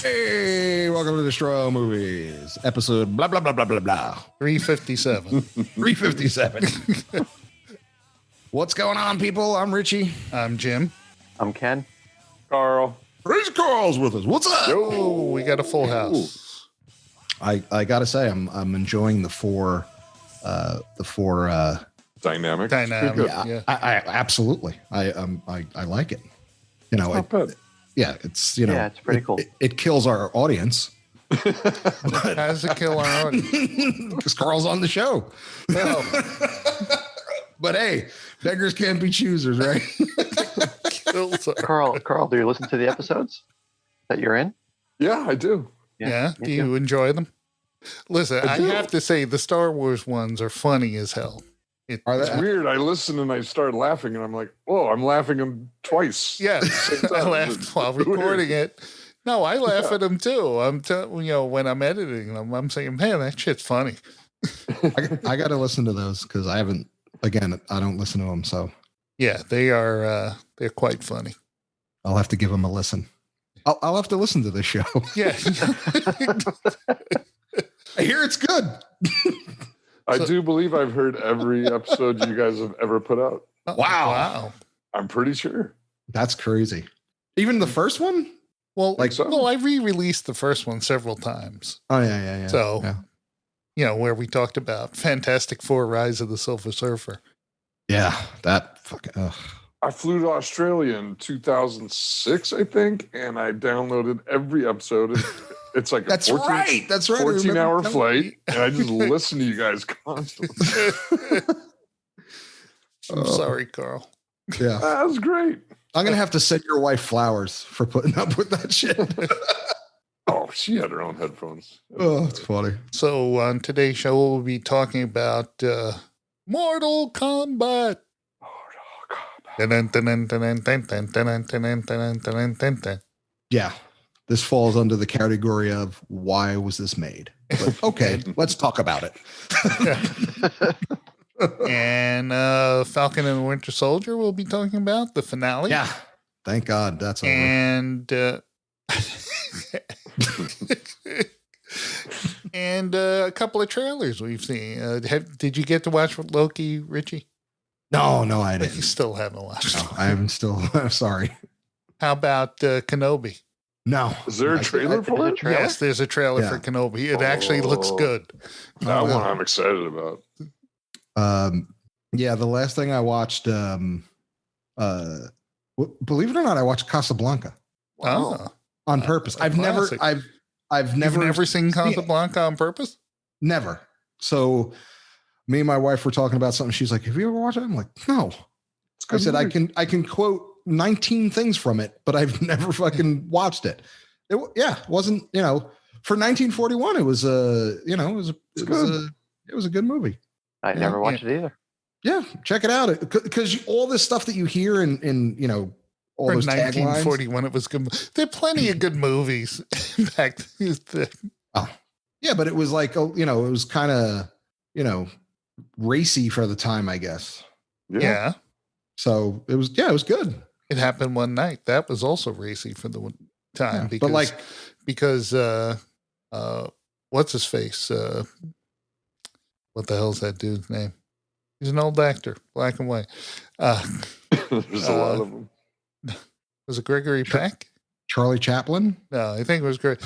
Hey, welcome to Destroy All Movies, episode blah, blah, blah, blah, blah, blah. 357. 357. What's going on, people? I'm Richie. I'm Jim. I'm Ken. Carl. Praise Carl's with us. What's up? Oh, we got a full house. I gotta say, I'm enjoying the four Dynamic. Yeah. I absolutely. I like it. You know, Not bad. yeah, it's, you know, Yeah, it's pretty cool. It kills our audience. How does it kill our audience? Because Carl's on the show. But hey, beggars can't be choosers, right? Kills our- Carl, do you listen to the episodes that you're in? Yeah, I do. Yeah. me Do you too. enjoy them? Listen, I do. have to say the Star Wars ones are funny as hell. Are It's they? weird. I listen and I start laughing, and I'm like, "Whoa, I'm laughing them twice." Yeah. Same I time. laughed while Weird. recording it. No, I laugh at them too. When I'm editing them, I'm saying, man, that shit's funny. I got to listen to those because I haven't. Again, I don't listen to them, so Yeah, they are. They're quite funny. I'll have to give them a listen. I'll have to listen to this show. Yeah. I hear it's good. I do believe I've heard every episode you guys have ever put out. Wow. I'm pretty sure. That's crazy. Even the first one? Well, Like so? I re-released the first one several times. Oh yeah. So, yeah. Where we talked about Fantastic Four: Rise of the Silver Surfer. Yeah, that fucking. I flew to Australia in 2006, I think, and I downloaded every episode. And it's like That's a 14, right. That's right. I remember 14-hour telling flight, you. and I just listen to you guys constantly. I'm sorry, Carl. Yeah, That was great. I'm gonna have to send your wife flowers for putting up with that shit. Oh, she had her own headphones. Oh, it's funny. So on today's show, we'll be talking about Mortal Kombat. Yeah, this falls under the category of why was this made? But okay, let's talk about it. And Falcon and the Winter Soldier we'll be talking about, the finale. Yeah, thank God that's over. And and a couple of trailers we've seen. Did you get to watch Loki, Richie? No, I You didn't. still haven't watched. No, I haven't still. Sorry. How about Kenobi? No. Is there a trailer for it? Trailer? Yes, there's a trailer Yeah. for Kenobi. It actually looks Oh. good. That one I'm excited about. Yeah, the last thing I watched, believe it or not, I watched Casablanca Oh, on purpose. I've classic. I've you've never never seen it. Casablanca on purpose? Never. So me and my wife were talking about something. She's like, "Have you ever watched it?" I'm like, "No." It's a I good said, movie. I can quote 19 things from it, but I've never fucking watched it. It wasn't, for 1941, it was it was a good movie. I never watched it either. Yeah, check it out. Because all this stuff that you hear in all For those taglines. 1941, it was good. There are plenty of good movies. In fact, Yeah, but it was like, it was kind of, racy for the time, I guess. yeah, So it was good. it happened one night. That was also racy for the time Yeah, because, but what's his face? What the hell's that dude's name? He's an old actor, black and white. There's a lot of them. Was it Gregory Peck? Charlie Chaplin. No, I think it was great.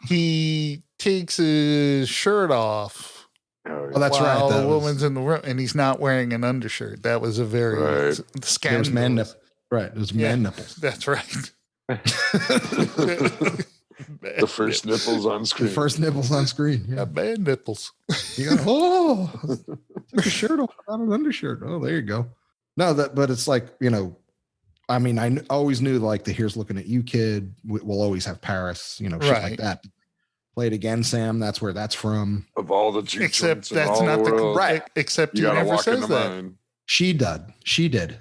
He takes his shirt off Oh, that's right. while That the was- woman's in the room, and he's not wearing an undershirt. That was a very Right. There was scandalous. man nipples. Right. It was man nipples. That's right. The first nipples on The screen. first nipples on screen. Yeah. Man nipples. You go, took a shirt off without an undershirt. Oh, there you go. No, but it's like, I mean, I always knew like the Here's Looking at You kid will always have Paris, shit Right. like that. Play it again, Sam. That's where that's from. Of all the juke Except joints in that's all not the world, Right. Except You he gotta never walk says into that. mine. She did.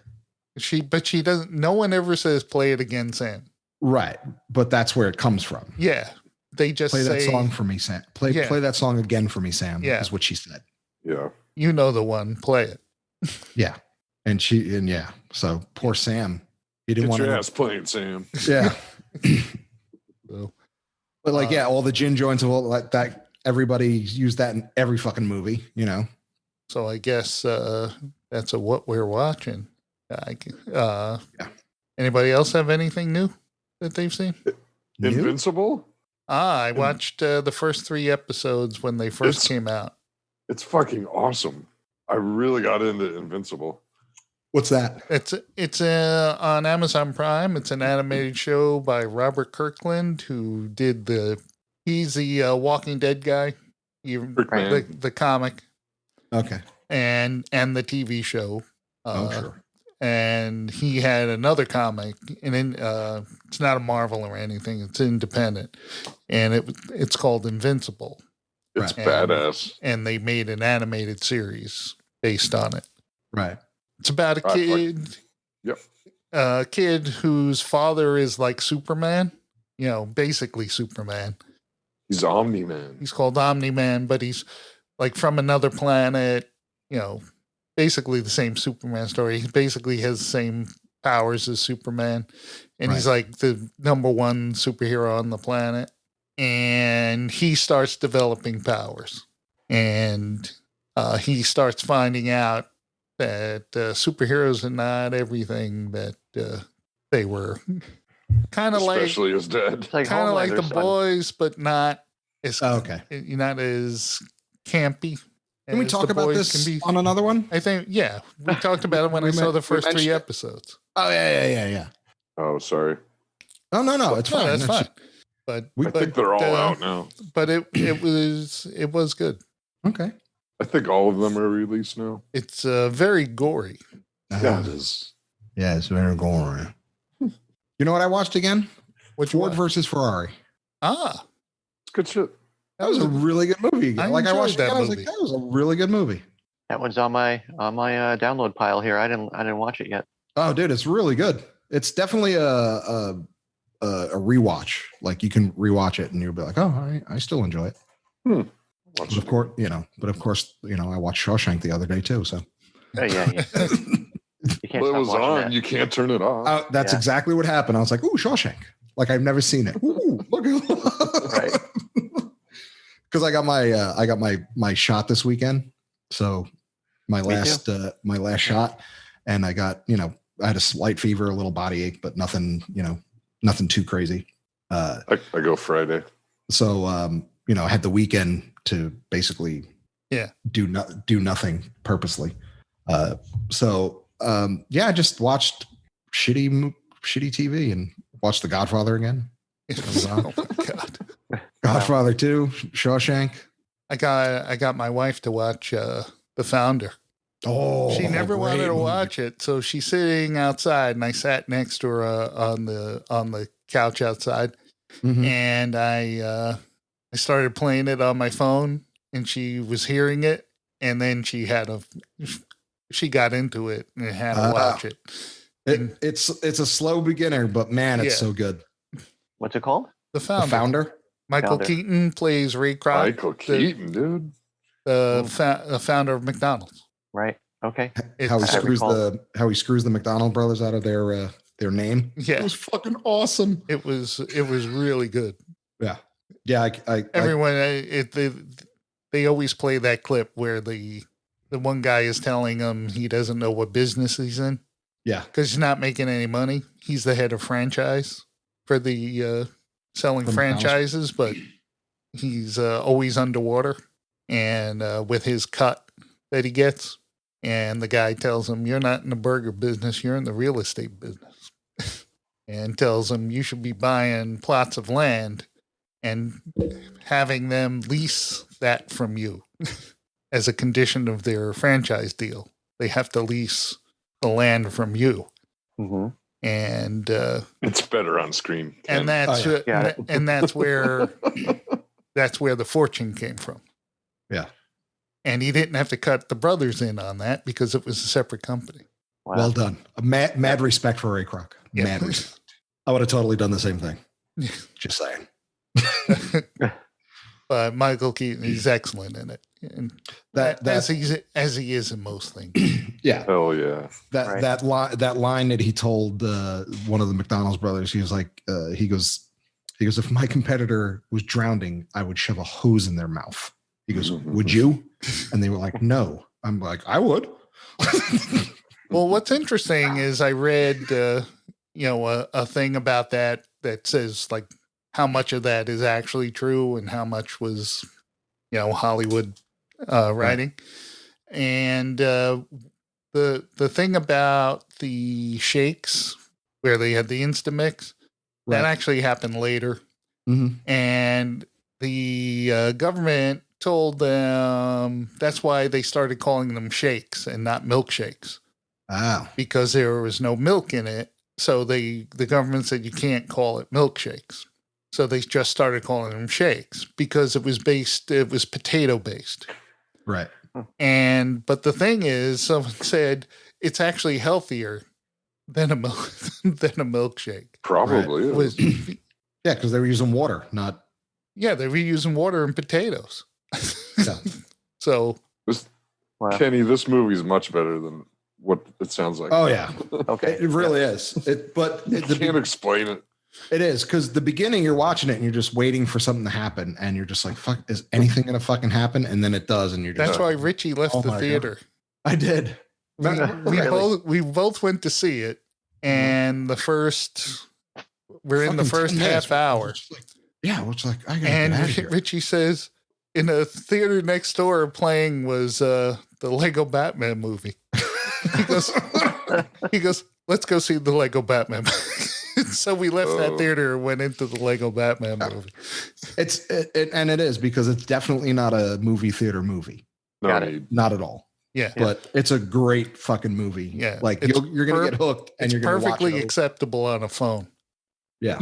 But she doesn't. No one ever says "play it again, Sam." Right. But that's where it comes from. Yeah, they just Play say, that song for me, Sam. Play that song again for me, Sam. Yeah. Is what she said. Yeah. "You know the one, play it." Yeah. And so poor Sam. He didn't Get want your to. ass playing, Sam. Yeah. So, But like, yeah, all the gin joints and all like that. Everybody used that in every fucking movie, you know. So I guess that's what we're watching. Yeah. Anybody else have anything new that they've seen? New? Invincible? I watched the first 3 episodes when they first came out. It's fucking awesome. I really got into Invincible. What's that? It's on Amazon Prime. It's an animated show by Robert Kirkland, who did he's the Walking Dead guy, the comic, Okay. and the TV show. Sure. And he had another comic, and it's not a Marvel or anything. It's independent, and it's called Invincible. It's badass. And they made an animated series based on it. Right. It's about a kid. Yep. A kid whose father is like Superman. You know, basically Superman. He's Omni-Man. He's called Omni-Man, but he's like from another planet. You know, basically the same Superman story. He basically has the same powers as Superman, and he's like the number one superhero on the planet. And he starts developing powers, and he starts finding out that superheroes are not everything that they were. Kind of like, especially his dad. Kind of like the boys, but not as not as campy. Can we talk about this on another one? I think, yeah. We talked about it when I saw the first 3 episodes. Oh, yeah. Oh, sorry. Oh, no. It's fine. That's fine. But I think they're all out now. But it was good. Okay. I think all of them are released now. It's very gory. Yeah, it is. Yeah, it's very gory. You know what I watched again? Ford versus Ferrari. Ah. It's good shit. That was a really good movie. I watched that. I was like, that was a really good movie. That one's on my download pile here. I didn't watch it yet. Oh, dude, it's really good. It's definitely a rewatch. Like you can rewatch it and you'll be like, oh, I still enjoy it. But of course, I watched Shawshank the other day too. So. Oh yeah. You can't it was on. That. You can't turn it off. That's exactly what happened. I was like, ooh, Shawshank. Like I've never seen it. Ooh, look at right. Because I got my shot this weekend. So my last shot, and I got, I had a slight fever, a little body ache, but nothing too crazy. I go Friday. So I had the weekend to basically do nothing purposely. I just watched shitty TV and watched The Godfather again. Oh my God. Godfather 2, Shawshank. I got my wife to watch The Founder. Oh, she never wanted to watch it, so she's sitting outside, and I sat next to her on the couch outside, and I started playing it on my phone, and she was hearing it, and then she got into it and had to watch it. It's a slow beginner, but man, it's so good. What's it called? The Founder. The Founder. Michael Keaton plays Ray Kroc. Michael Keaton, dude. The founder of McDonald's. Right. Okay. How he screws the McDonald brothers out of their name. Yeah. It was fucking awesome. It was really good. Yeah. Yeah. Everyone, they always play that clip where the one guy is telling him he doesn't know what business he's in. Yeah. Because he's not making any money. He's the head of franchise for the selling franchises, but he's always underwater and with his cut that he gets. And the guy tells him, you're not in the burger business, you're in the real estate business. And tells him you should be buying plots of land and having them lease that from you as a condition of their franchise deal. They have to lease the land from you. Mm-hmm. And it's better on screen. And that's and that's where the fortune came from. Yeah. And he didn't have to cut the brothers in on that because it was a separate company. Wow. Well done. Mad respect for Ray Kroc. Yeah. Mad respect. I would have totally done the same thing. Just saying. But Michael Keaton, he's excellent in it. And as he is in most things. Yeah. Oh yeah. That line that he told one of the McDonald's brothers, he was like, he goes, He goes, if my competitor was drowning, I would shove a hose in their mouth. He goes, would you? And they were like, no. I'm like, I would. Well, what's interesting is I read, a thing about that says like how much of that is actually true and how much was, Hollywood writing. Right. And the thing about the shakes where they had the Instamix, that actually happened later. Mm-hmm. And the government told them that's why they started calling them shakes and not milkshakes. Wow. Because there was no milk in it. So the government said you can't call it milkshakes. So they just started calling them shakes because it was potato based. Right. But the thing is, someone said it's actually healthier than a milkshake. Probably is. Yeah, because they were using water, not. Yeah, they were using water and potatoes. Yeah. So, Kenny, this movie is much better than what it sounds like. Oh yeah, okay, it really is. You can't explain it. It is because the beginning you're watching it and you're just waiting for something to happen, and you're just like, "Fuck, is anything gonna fucking happen?" And then it does, and you're just. That's why Richie left the theater. God. I did. We both went to see it, and we're in the first half hour. Which like I gotta and get out of here. Richie says in a theater next door playing was the Lego Batman movie. He goes, let's go see the Lego Batman. So we left that theater and went into the Lego Batman movie. And it is because it's definitely not a movie theater movie. No, not at all. Yeah, but it's a great fucking movie. Yeah, like you're gonna get hooked, and you're gonna watch it. Perfectly acceptable on a phone. Yeah.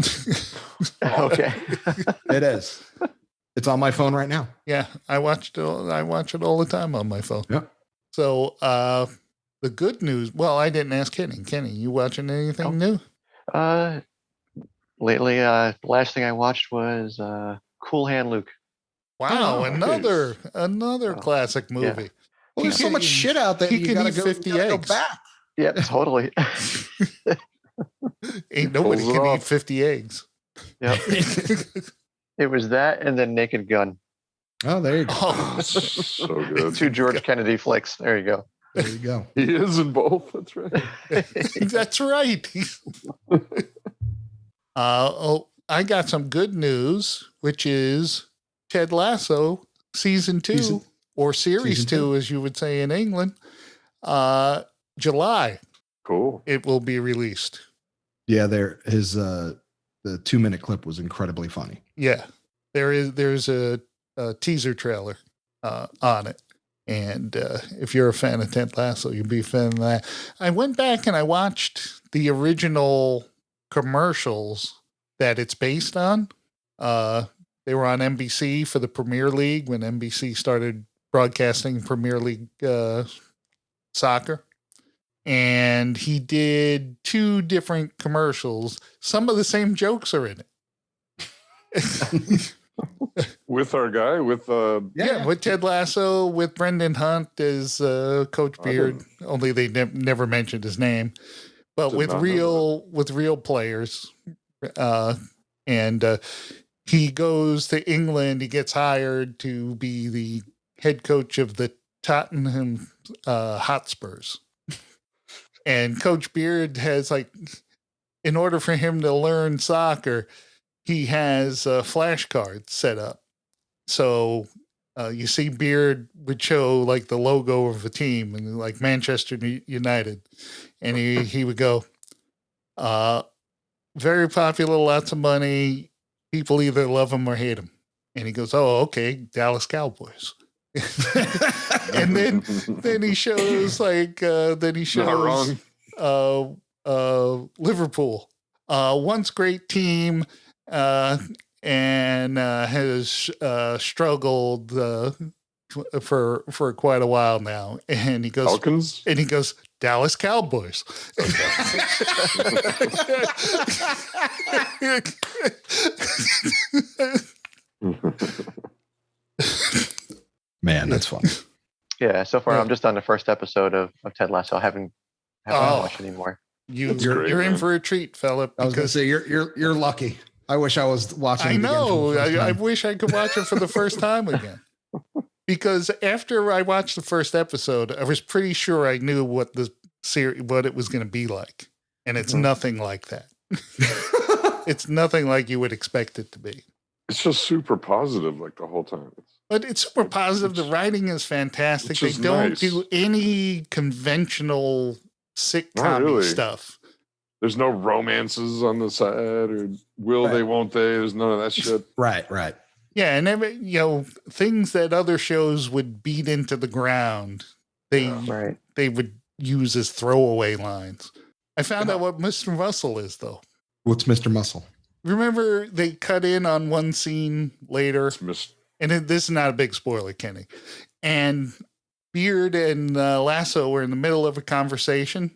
Okay. It is. It's on my phone right now. Yeah, I watch it all the time on my phone. Yeah. So the good news. Well, I didn't ask Kenny. Kenny, you watching anything new? Lately, last thing I watched was Cool Hand Luke. Wow, another classic movie. Yeah. Well, there's so much shit out there. You gotta eat 50 eggs. Go back. Yeah, totally. Ain't nobody can eat 50 eggs. Yep. It was that and then Naked Gun. Oh, there you go. Oh, so good. 2 George Kennedy flicks. There you go. There you go. He is in both. That's right. That's right. I got some good news, which is Ted Lasso season 2 or series 2, as you would say in England. July. Cool. It will be released. Yeah, the 2-minute clip was incredibly funny. Yeah, there's a teaser trailer on it, and if you're a fan of Ted Lasso, you'll be a fan of that. I went back and I watched the original commercials that it's based on. They were on NBC for the Premier League when NBC started broadcasting Premier League soccer. And he did 2 different commercials. Some of the same jokes are in it. With our guy, with Ted Lasso, with Brendan Hunt as Coach Beard. Only they never mentioned his name, but with real players. And he goes to England. He gets hired to be the head coach of the Tottenham Hotspurs. And Coach Beard has, in order for him to learn soccer, he has flashcards set up. So you see Beard would show the logo of a team and Manchester United. And he would go, very popular, lots of money. People either love him or hate him. And he goes, oh, okay, Dallas Cowboys. And then he shows Liverpool, once great team, and has struggled for quite a while now. And he goes, Falcons? And he goes, Dallas Cowboys. Man, that's fun. Yeah, so far I'm just on the first episode of Ted Lasso. I haven't watched anymore. You're in for a treat, fella. I was going to say you're lucky. I wish I was watching. I it again know. for the first I time. wish I could watch it for the first time again. Because after I watched the first episode, I was pretty sure I knew what the series, what it was going to be like, and it's nothing like that. It's nothing like you would expect it to be. It's just super positive, like the whole time. But it's super positive. The writing is fantastic. They Which is don't nice. do any conventional sitcom really. stuff. There's no romances on the side, or will they, won't they? There's none of that shit. Right. Yeah, and things that other shows would beat into the ground, they would use as throwaway lines. I found out what Mr. Muscle is, though. What's Mr. Muscle? Remember, they cut in on one scene later, and this is not a big spoiler, Kenny. And Beard and Lasso were in the middle of a conversation,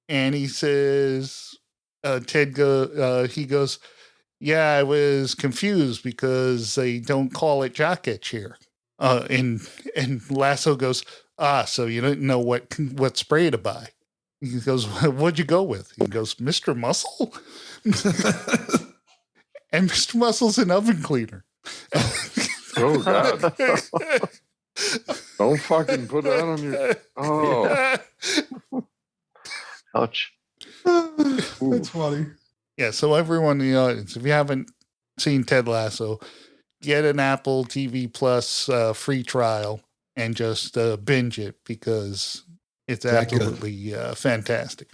and he says, he goes, yeah, I was confused because they don't call it jock itch here. And Lasso goes, so you didn't know what spray to buy. He goes, what'd you go with? He goes, Mr. Muscle? And Mr. Muscle's an oven cleaner. Oh, God. Don't fucking put that on your... Oh. Ouch. That's funny. Yeah, so everyone in the audience, if you haven't seen Ted Lasso, get an Apple TV Plus free trial and just binge it because it's absolutely fantastic.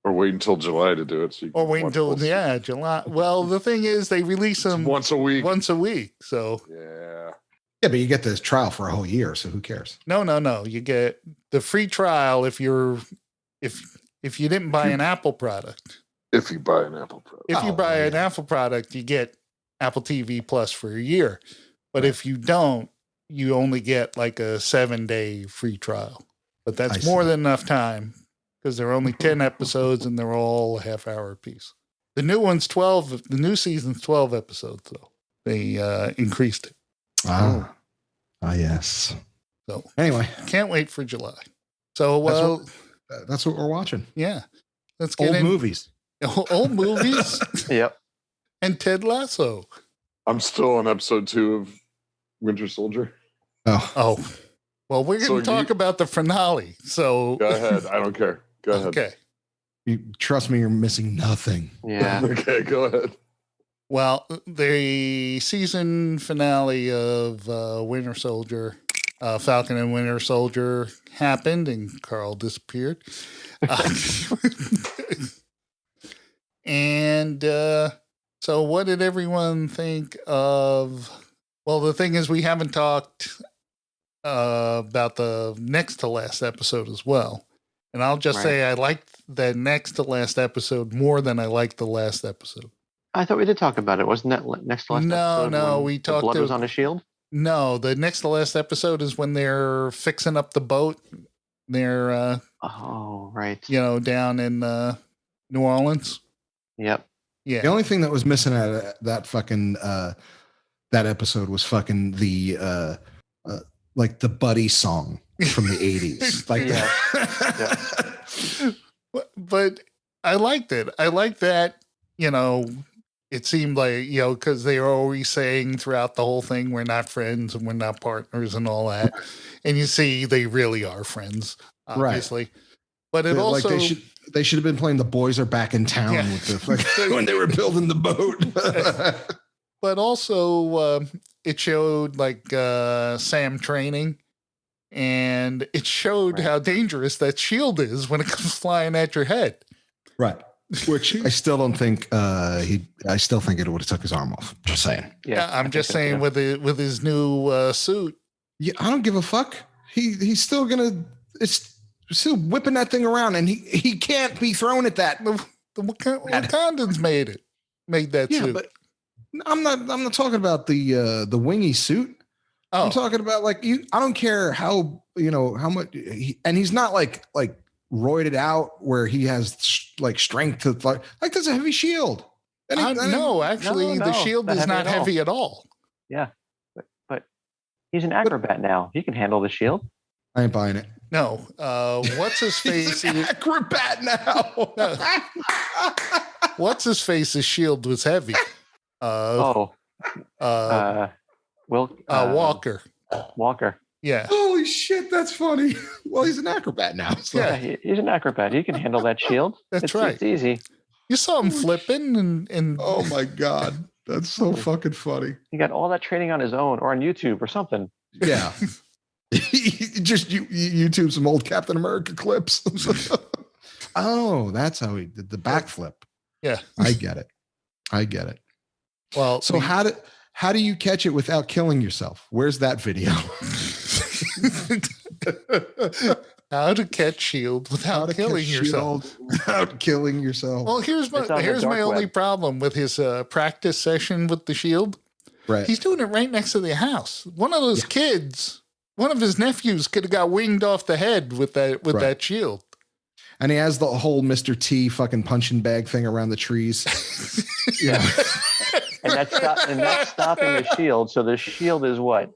Or wait until July to do it. So you Or can wait watch until, both. July. Well, the thing is, they release them Once a week. So, Yeah. Yeah, but you get this trial for a whole year, so who cares? no. You get the free trial if you didn't buy an Apple product. If you buy an Apple product. If you buy an Apple product, you get Apple TV Plus for a year. But if you don't, you only get like a 7-day free trial. But that's more than enough time because there are only 10 episodes and they're all a half hour apiece. The new one's 12. The new season's 12 episodes, though. They increased it. Yes. So anyway, can't wait for July. So that's what we're watching. Yeah, let's get old movies. Old movies. Yep. And Ted Lasso. I'm still on episode 2 of Winter Soldier. Oh. Well, we're going to talk about the finale. So go ahead. I don't care. Go ahead. Okay. You trust me, you're missing nothing. Yeah. Okay, go ahead. Well, the season finale of Winter Soldier, Falcon and Winter Soldier happened, and Carl disappeared. And so what did everyone think of... Well, the thing is, we haven't talked about the next to last episode as well. And I'll just say I liked the next to last episode more than I liked the last episode. I thought we did talk about it. Wasn't that next to last episode? No, we talked. Blood was on a shield? No, the next to last episode is when they're fixing up the boat. They're down in New Orleans. Yep. Yeah. The only thing that was missing out of that fucking that episode was fucking the like the Buddy song from the 80s. Like that. But I liked it. I like that, it seemed like, because they were always saying throughout the whole thing, we're not friends and we're not partners and all that. And you see, they really are friends, obviously. Right. But it also... Like they should have been playing The Boys Are Back in Town with the when they were building the boat. But also, it showed like Sam training. And it showed how dangerous that shield is when it comes flying at your head. Right. Which I still don't think I still think it would have took his arm off. Just saying. Yeah, I'm just saying with his new suit. Yeah, I don't give a fuck. He's still gonna. It's still whipping that thing around, and he can't be thrown at that. The Wakandans made that suit. But I'm not talking about the wingy suit. Oh. I'm talking about like I don't care how how much he's not like roided out where he has like strength to like that's a heavy shield. No, actually, the shield is not heavy at all. Yeah, but he's an acrobat now. He can handle the shield. I ain't buying it. No, what's his face? He's an acrobat now. What's his face's shield was heavy. Oh, Will Walker. Walker. Yeah. Holy shit, that's funny. Well, he's an acrobat now. So. Yeah, he's an acrobat. He can handle that shield. That's right. It's easy. You saw him flipping and Oh my god, that's so fucking funny. He got all that training on his own or on YouTube or something. Yeah. Just YouTube some old Captain America clips. Oh, that's how he did the backflip. Yeah. I get it. Well, So how do you catch it without killing yourself? Where's that video? how to catch shield without killing yourself. Without killing yourself. Well, here's my only problem with his practice session with the shield. Right. He's doing it right next to the house. One of those kids, one of his nephews, could have got winged off the head with that shield. And he has the whole Mr. T fucking punching bag thing around the trees. Yeah. and that's stopping the shield. So the shield is what?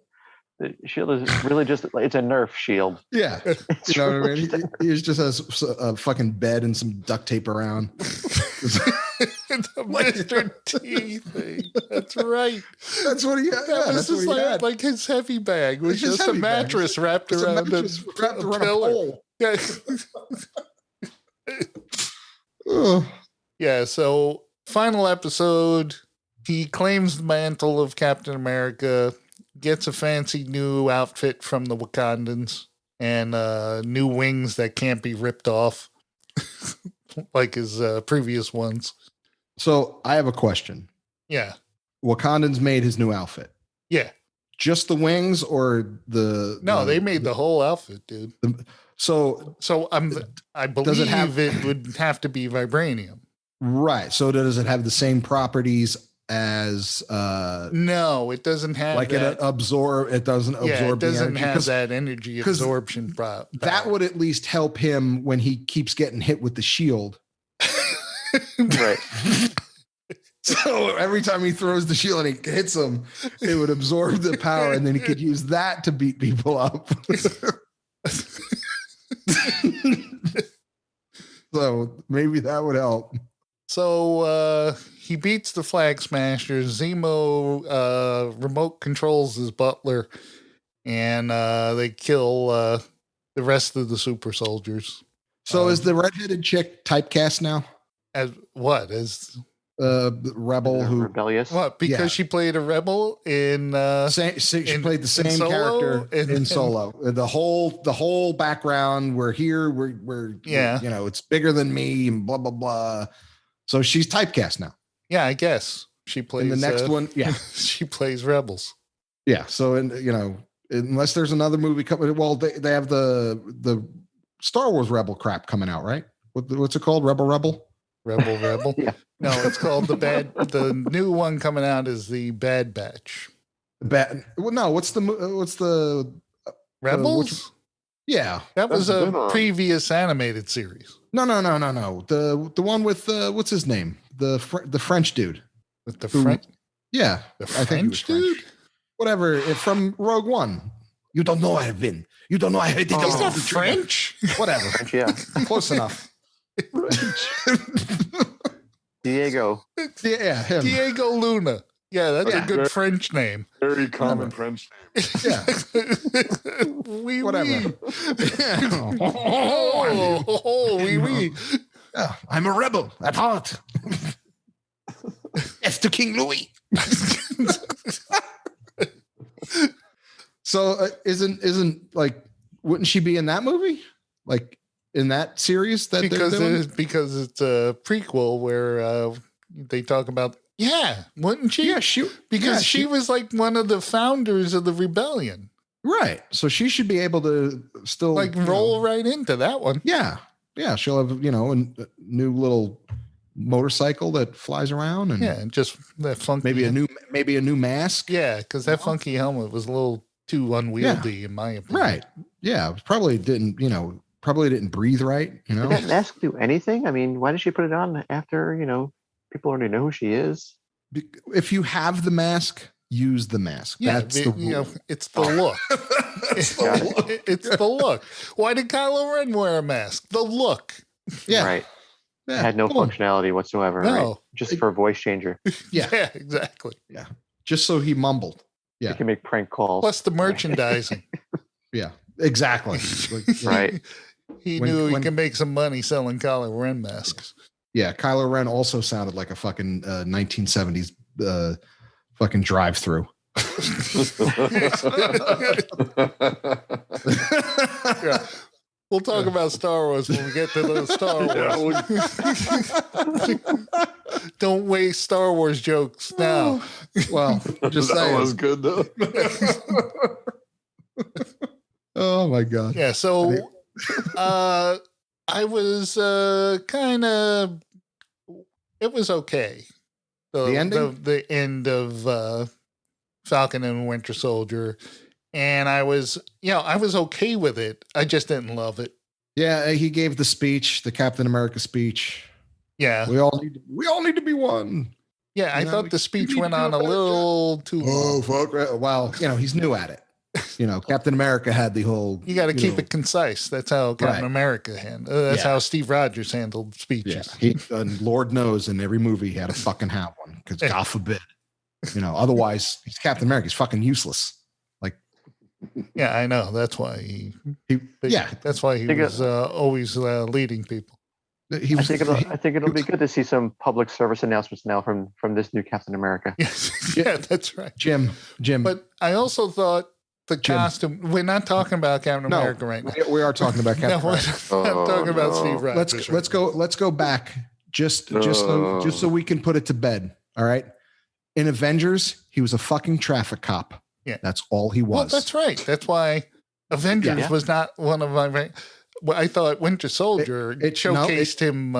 The shield is really just, it's a Nerf shield. Yeah. You know what I mean? He just has a fucking bed and some duct tape around. The Mr. T thing. That's right. That's what he had. That was that's just what he had. like his heavy bag was His just a heavy bag. mattress wrapped It's a around mattress wrapped a around a pillar. pole. Yeah. Ugh. Yeah, so final episode, he claims the mantle of Captain America, gets a fancy new outfit from the Wakandans, and new wings that can't be ripped off like his previous ones. So I have a question. Yeah. Wakandans made his new outfit. Yeah. Just the wings or the... No, they made the whole outfit, dude. So I believe it would have to be vibranium. Right. So does it have the same properties as no, it doesn't have like that. it doesn't absorb It doesn't the energy. have that energy absorption power. That would at least help him when he keeps getting hit with the shield. Right. So every time he throws the shield and he hits him, it would absorb the power, and then he could use that to beat people up. So maybe that would help. So he beats the Flag Smasher. Zemo remote controls his butler, and they kill the rest of the super soldiers. So is the redheaded chick typecast now? As what? As the rebel who rebellious? what? Because she played a rebel in she played the same Solo? character in Solo. The whole background. We're here. We're Yeah. You know, it's bigger than me and blah blah blah. So she's typecast now. Yeah, I guess she plays In the next one. Yeah, she plays rebels. yeah. So unless there's another movie coming, well, they have the Star Wars Rebel crap coming out, right? What's it called? Rebel. Yeah. No, it's called the new one coming out is the Bad Batch. Well, no. What's the Rebels? yeah. That was That's a been on. previous animated series No. The one with what's his name? The French dude. with the Who- French. Yeah, The I think he was French dude. Whatever, from Rogue One. You don't know I have been. You don't know I have been. He's not French. Whatever. Yeah. Close enough. Diego. Yeah, him. Diego Luna. Yeah, that's Yeah. a good French name. Very common French name. Yeah. Oui, Whatever. Oui. Oh, oui, oui. Yeah, I'm a rebel at heart. F to King Louis. So isn't like, wouldn't she be in that movie? Like in that series that because they're doing? because it's a prequel where they talk about wouldn't she? Yeah, she she was like one of the founders of the rebellion. right. So she should be able to still Like roll right into that one. Yeah. Yeah. She'll have, a new little motorcycle that flies around and Yeah, and just that funky maybe a new mask. Yeah, because that funky helmet was a little too unwieldy in my opinion. Right. Yeah. Probably didn't breathe right, Did that mask do anything? I mean, why did she put it on after, people already know who she is? If you have the mask, use the mask. Yeah, That's the rule. it's the look. That's the look. It's the look. Why did Kylo Ren wear a mask? The look. Yeah. Right. Yeah, It had no boom. functionality whatsoever. No. Right? Just for a voice changer. Yeah. Yeah, exactly. Yeah. Just so he mumbled. You Yeah. can make prank calls. Plus the merchandising. Yeah. Exactly. Right. He When- knew he when- could make some money selling Kylo Ren masks. Yeah. Kylo Ren also sounded like a fucking 1970s fucking drive-through. Yeah. We'll talk about Star Wars when we get to the Star Wars. Don't waste Star Wars jokes now. Well, just that saying. was good though. Oh my god. Yeah, so I was kind of, it was okay. The ending? The end of Falcon and Winter Soldier. And I was okay with it. I just didn't love it. Yeah, he gave the speech, the Captain America speech. Yeah. We all need to be one. Yeah, I You know, thought the speech need to went do a on a better little too long. Oh fuck! Well, he's new at it. Captain America had the whole. You got to keep it concise. That's how Captain Right. America handled. That's Yeah. how Steve Rogers handled Yeah, speeches. and Lord knows in every movie he had to fucking have one because God forbid, otherwise he's Captain America. He's fucking useless. Yeah, I know. That's why he. Yeah, That's why he was always leading people. he I was. think it'll be good to see some public service announcements now from this new Captain America. Yeah, that's right. Jim. But I also thought the Jim. costume. We're not talking about Captain No, America right now. we are talking about No, Captain we're America. not talking about no. Steve Rogers. Let's go back just No. so we can put it to bed. All right. In Avengers, he was a fucking traffic cop. Yeah. That's all he was. Well, that's right. That's why Avengers Yeah. was not one of my. Well, I thought Winter Soldier it- showcased him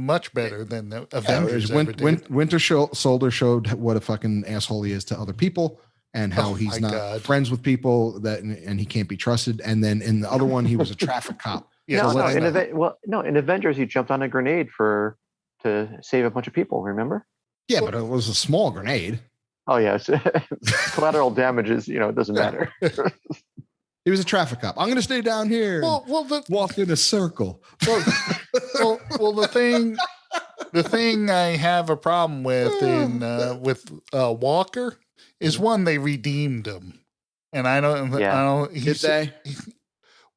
much better than the Avengers ever did. Winter Soldier showed what a fucking asshole he is to other people and how Oh he's my not God. friends with people and he can't be trusted. And then in the other one, he was a traffic cop. Yeah, No, so no. let's- In Avengers, he jumped on a grenade to save a bunch of people. Remember? Yeah, but it was a small grenade. Oh yeah, it's, collateral damages. It doesn't matter. He was a traffic cop. I'm going to stay down here. Well, Walk in a circle. well, the thing I have a problem with with Walker is one, they redeemed him, and I don't. Did they?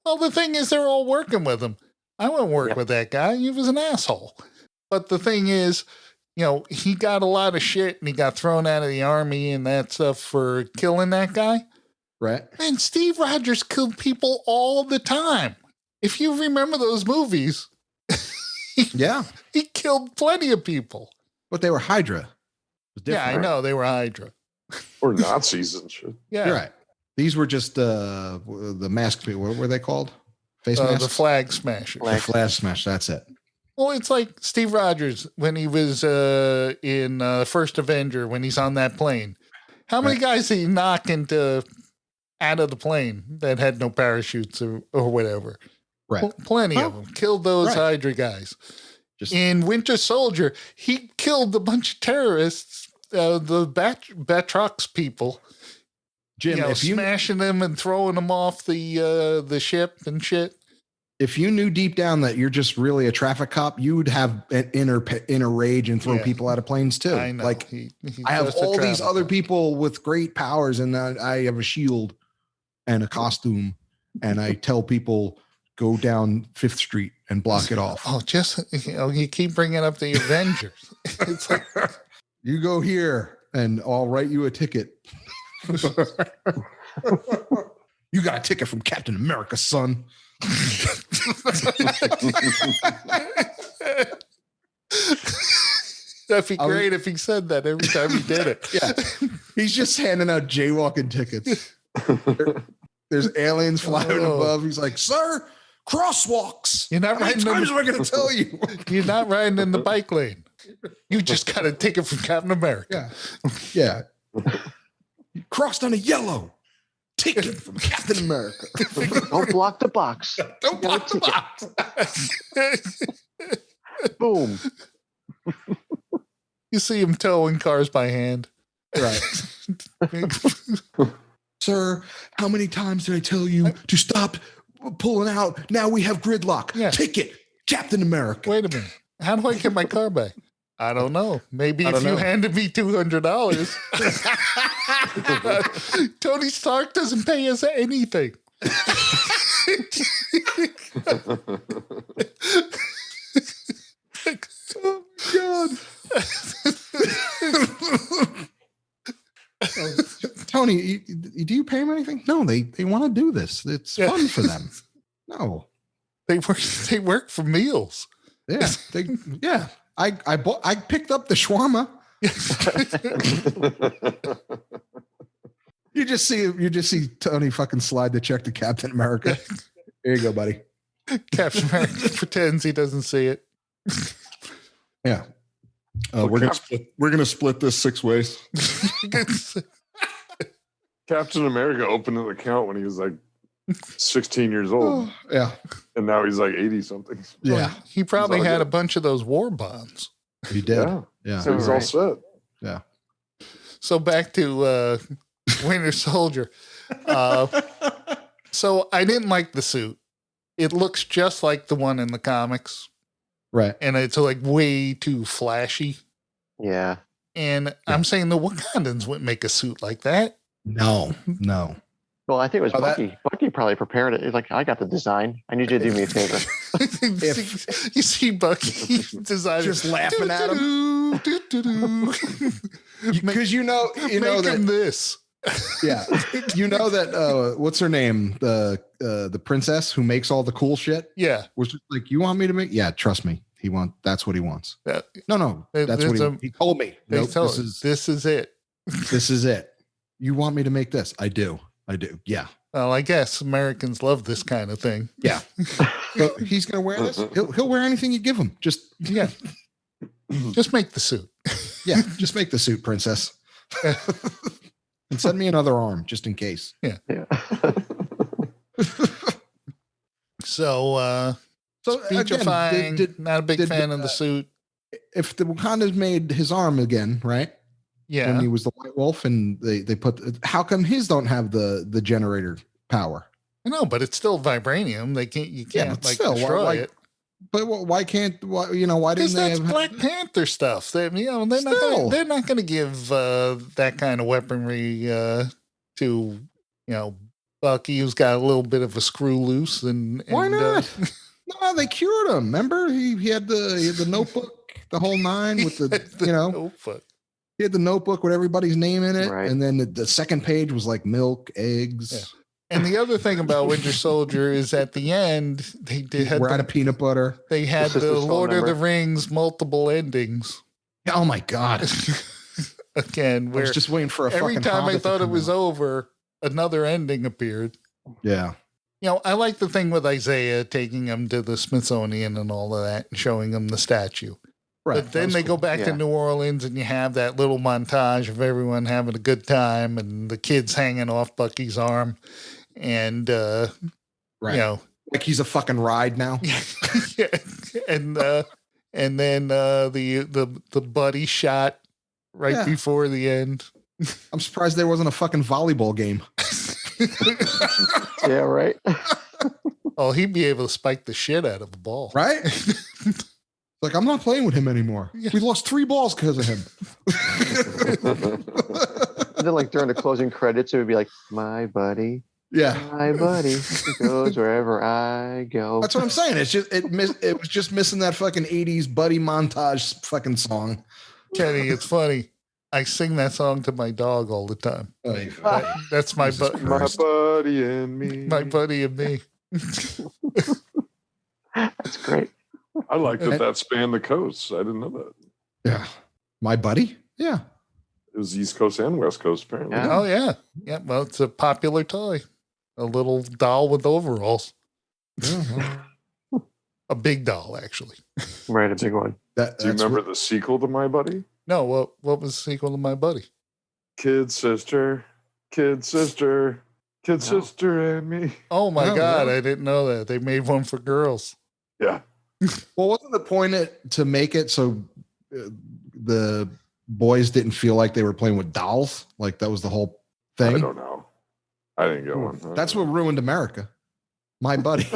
Well, the thing is, they're all working with him. I wouldn't work with that guy. He was an asshole. But the thing is, he got a lot of shit and he got thrown out of the army and that stuff for killing that guy. Right. Man, Steve Rogers killed people all the time. If you remember those movies, Yeah. he killed plenty of people. But they were Hydra. It was Yeah, I different. know. They were Hydra. Or Nazis and shit. Yeah. You're right. These were just the mask people. What were they called? Face masks? The Flag Smashers. The flag smash. That's it. Well, it's like Steve Rogers when he was in First Avenger, when he's on that plane. How many guys did he knock out of the plane that had no parachutes or whatever? Right. Plenty of them. Killed those Right. Hydra guys. Just In Winter Soldier, he killed a bunch of terrorists, the Batrox people. Jim, if you smashing them and throwing them off the ship and shit. if you knew deep down that you're just really a traffic cop, you would have an inner rage and throw Yeah. people out of planes too. I know. Like He's I have just a all these traffic other cop. people with great powers, and I have a shield and a costume, and I tell people go down 5th Street and block it off. Oh, you keep bringing up the Avengers. It's like, You go here, and I'll write you a ticket. You got a ticket from Captain America, son. that'd be great if he said that every time he did it. Yeah. He's just handing out jaywalking tickets. There's aliens flying Oh. above. He's like, sir, crosswalks. You're not How many riding in times the- am I going to tell you? You're not riding in the bike lane. You just got a ticket from Captain America. Yeah. You crossed on a yellow ticket from Captain America. Don't block the box. Don't block the box. Boom. You see him towing cars by hand. Right. Sir, how many times did I tell you to stop pulling out? Now we have gridlock. Yeah. Ticket, Captain America. Wait a minute. How do I get my car back? I don't know. Maybe I if don't you know. handed me $200. Tony Stark doesn't pay us anything. Oh my God. Tony, do you pay them anything? No, they want to do this. It's fun for them. No. They work for meals. Yeah. I picked up the shawarma. You just see Tony fucking slide the check to Captain America. Here you go, buddy. Captain America pretends he doesn't see it. Yeah. We're gonna split this 6 ways. Captain America opened an account when he was like 16 years old. Oh, yeah. And now he's like 80 something. Yeah. He probably all had good. a bunch of those war bonds. He did. Yeah. Yeah. So he's all Right. set. Yeah. So back to Winter Soldier. So I didn't like the suit. It looks just like the one in the comics, Right. and it's like way too flashy. Yeah. And I'm saying the Wakandans wouldn't make a suit like that. No. Well, I think it was Oh, that- Bucky. Bucky probably prepared it. He's like, I got the design. I need you to do me a favor. You see Bucky designing, Just laughing at him. Because you know Make that him this. yeah. You know that what's her name? The princess who makes all the cool shit Yeah. was just like, you want me to make? Yeah, trust me. That's what he wants. Yeah. No, that's what he told me. They Nope, tell this him, is this is it. this is it. You want me to make this? I do. Yeah. Well, I guess Americans love this kind of thing. Yeah. So he's gonna wear this. He'll wear anything you give him. Just Yeah. Just make the suit. yeah, just make the suit, princess. And send me another arm just in case. Yeah. So, speechifying, again, not a big fan of the suit. if the Wakandas made his arm again, right? Yeah. When he was the White Wolf, and they put, how come his don't have the generator power? I know, but it's still vibranium. You can't but like still, destroy it. But why didn't Because they that's have? Black Panther stuff. They're not going to give that kind of weaponry to Bucky, who's got a little bit of a screw loose. And Why not? No, they cured him. Remember, he had the notebook, the whole nine with the notebook. He had the notebook with everybody's name in it, Right. and then the second page was like milk, eggs. Yeah. And the other thing about Winter Soldier is at the end We're out of peanut butter. they had This is the his phone Lord of the number. Rings multiple endings Oh my god! again. I Where was just waiting for a every fucking time I Hobbit to thought it come was out. over, another ending appeared. Yeah, I like the thing with Isaiah taking him to the Smithsonian and all of that and showing him the statue. right. But then they go back to Yeah. New Orleans and you have that little montage of everyone having a good time and the kids hanging off Bucky's arm. And, right. Like he's a fucking ride now. yeah, and then the buddy shot right Yeah. before the end. I'm surprised there wasn't a fucking volleyball game. Yeah, right. Oh, he'd be able to spike the shit out of the ball. Right? Like, I'm not playing with him anymore. Yeah. We lost 3 balls because of him. And then, like during the closing credits, it would be like, "My buddy, Yeah. my buddy goes wherever I go." That's what I'm saying. It's just it was just missing that fucking 80s buddy montage fucking song. Kenny, it's funny. I sing that song to my dog all the time. That's my Jesus buddy. My Christ. buddy and me. My buddy and me. That's great. I like that spanned the coasts. I didn't know that. Yeah. My buddy? Yeah. It was East Coast and West Coast, apparently. Yeah. Oh yeah, yeah. Well, it's a popular toy. A little doll with overalls. A big doll, actually. Right, a big one. Do you remember the sequel to My Buddy? No, what was the sequel to My Buddy? Kid sister, kid sister, kid No. sister and me. Oh my Oh, God, really? I didn't know that. They made one for girls. Yeah. Well, wasn't the point to make it so the boys didn't feel like they were playing with dolls? Like that was the whole thing. I don't know. I didn't get one. That's what ruined America. My buddy.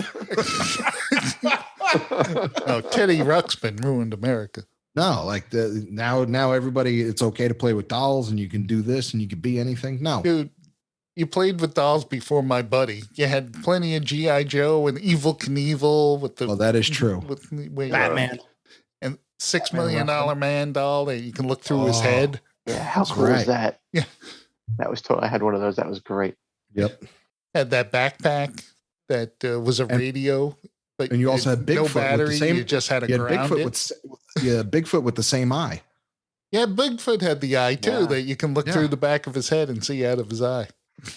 No, Teddy Ruxpin ruined America. No, like now everybody, it's okay to play with dolls and you can do this and you can be anything. No, Dude, you played with dolls before my buddy. You had plenty of G.I. Joe and Evil Knievel with the. well, that is true. Batman. And $6 million man doll that you can look through his head. Yeah, how cool is that? Yeah. That was I had one of those. That was great. Yep. Had that backpack that was a radio. But and you also had Bigfoot no battery. With the same, you just had a ground Bigfoot with the same eye. Yeah, Bigfoot had the eye too that you can look through the back of his head and see out of his eye.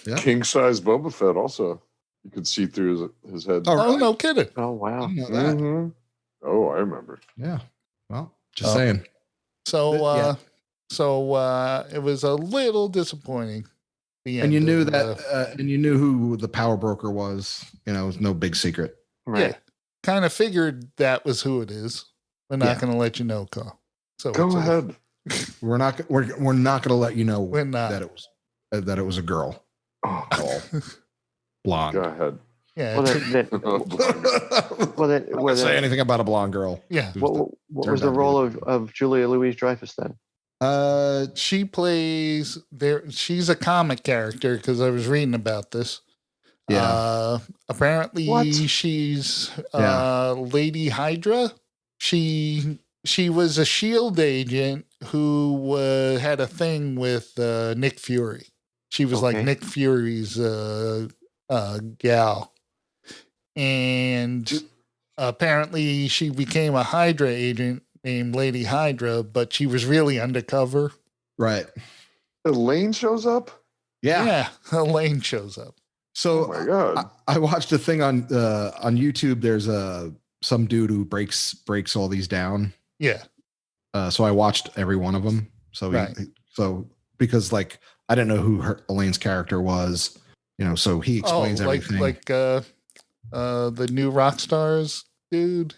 Yeah. King size Boba Fett also. You could see through his head. Oh, really? No kidding. Oh, wow. Mm-hmm. Oh, I remember. Yeah. Well, just saying. So, it was a little disappointing. And you knew that, and you knew who the power broker was. You know, it was no big secret. Right. Yeah. Kind of figured that was who it is. We're not going to let you know, Carl. So go ahead. We're not going to let you know that it was a girl. Oh, blonde. Go ahead. Yeah. Well, say anything about a blonde girl. Yeah. What was the role of Julia Louis-Dreyfus then? She plays there. She's a comic character because I was reading about this. Yeah. Apparently she's Lady Hydra. She was a SHIELD agent who had a thing with Nick Fury. She was like Nick Fury's gal. And apparently she became a Hydra agent named Lady Hydra, but she was really undercover. Right. Elaine shows up? Yeah, Elaine shows up. So oh my God. I watched a thing on YouTube. There's some dude who breaks all these down. Yeah. So I watched every one of them. So because like I didn't know who Elaine's character was, you know. So he explains everything. Like the new Rockstars dude.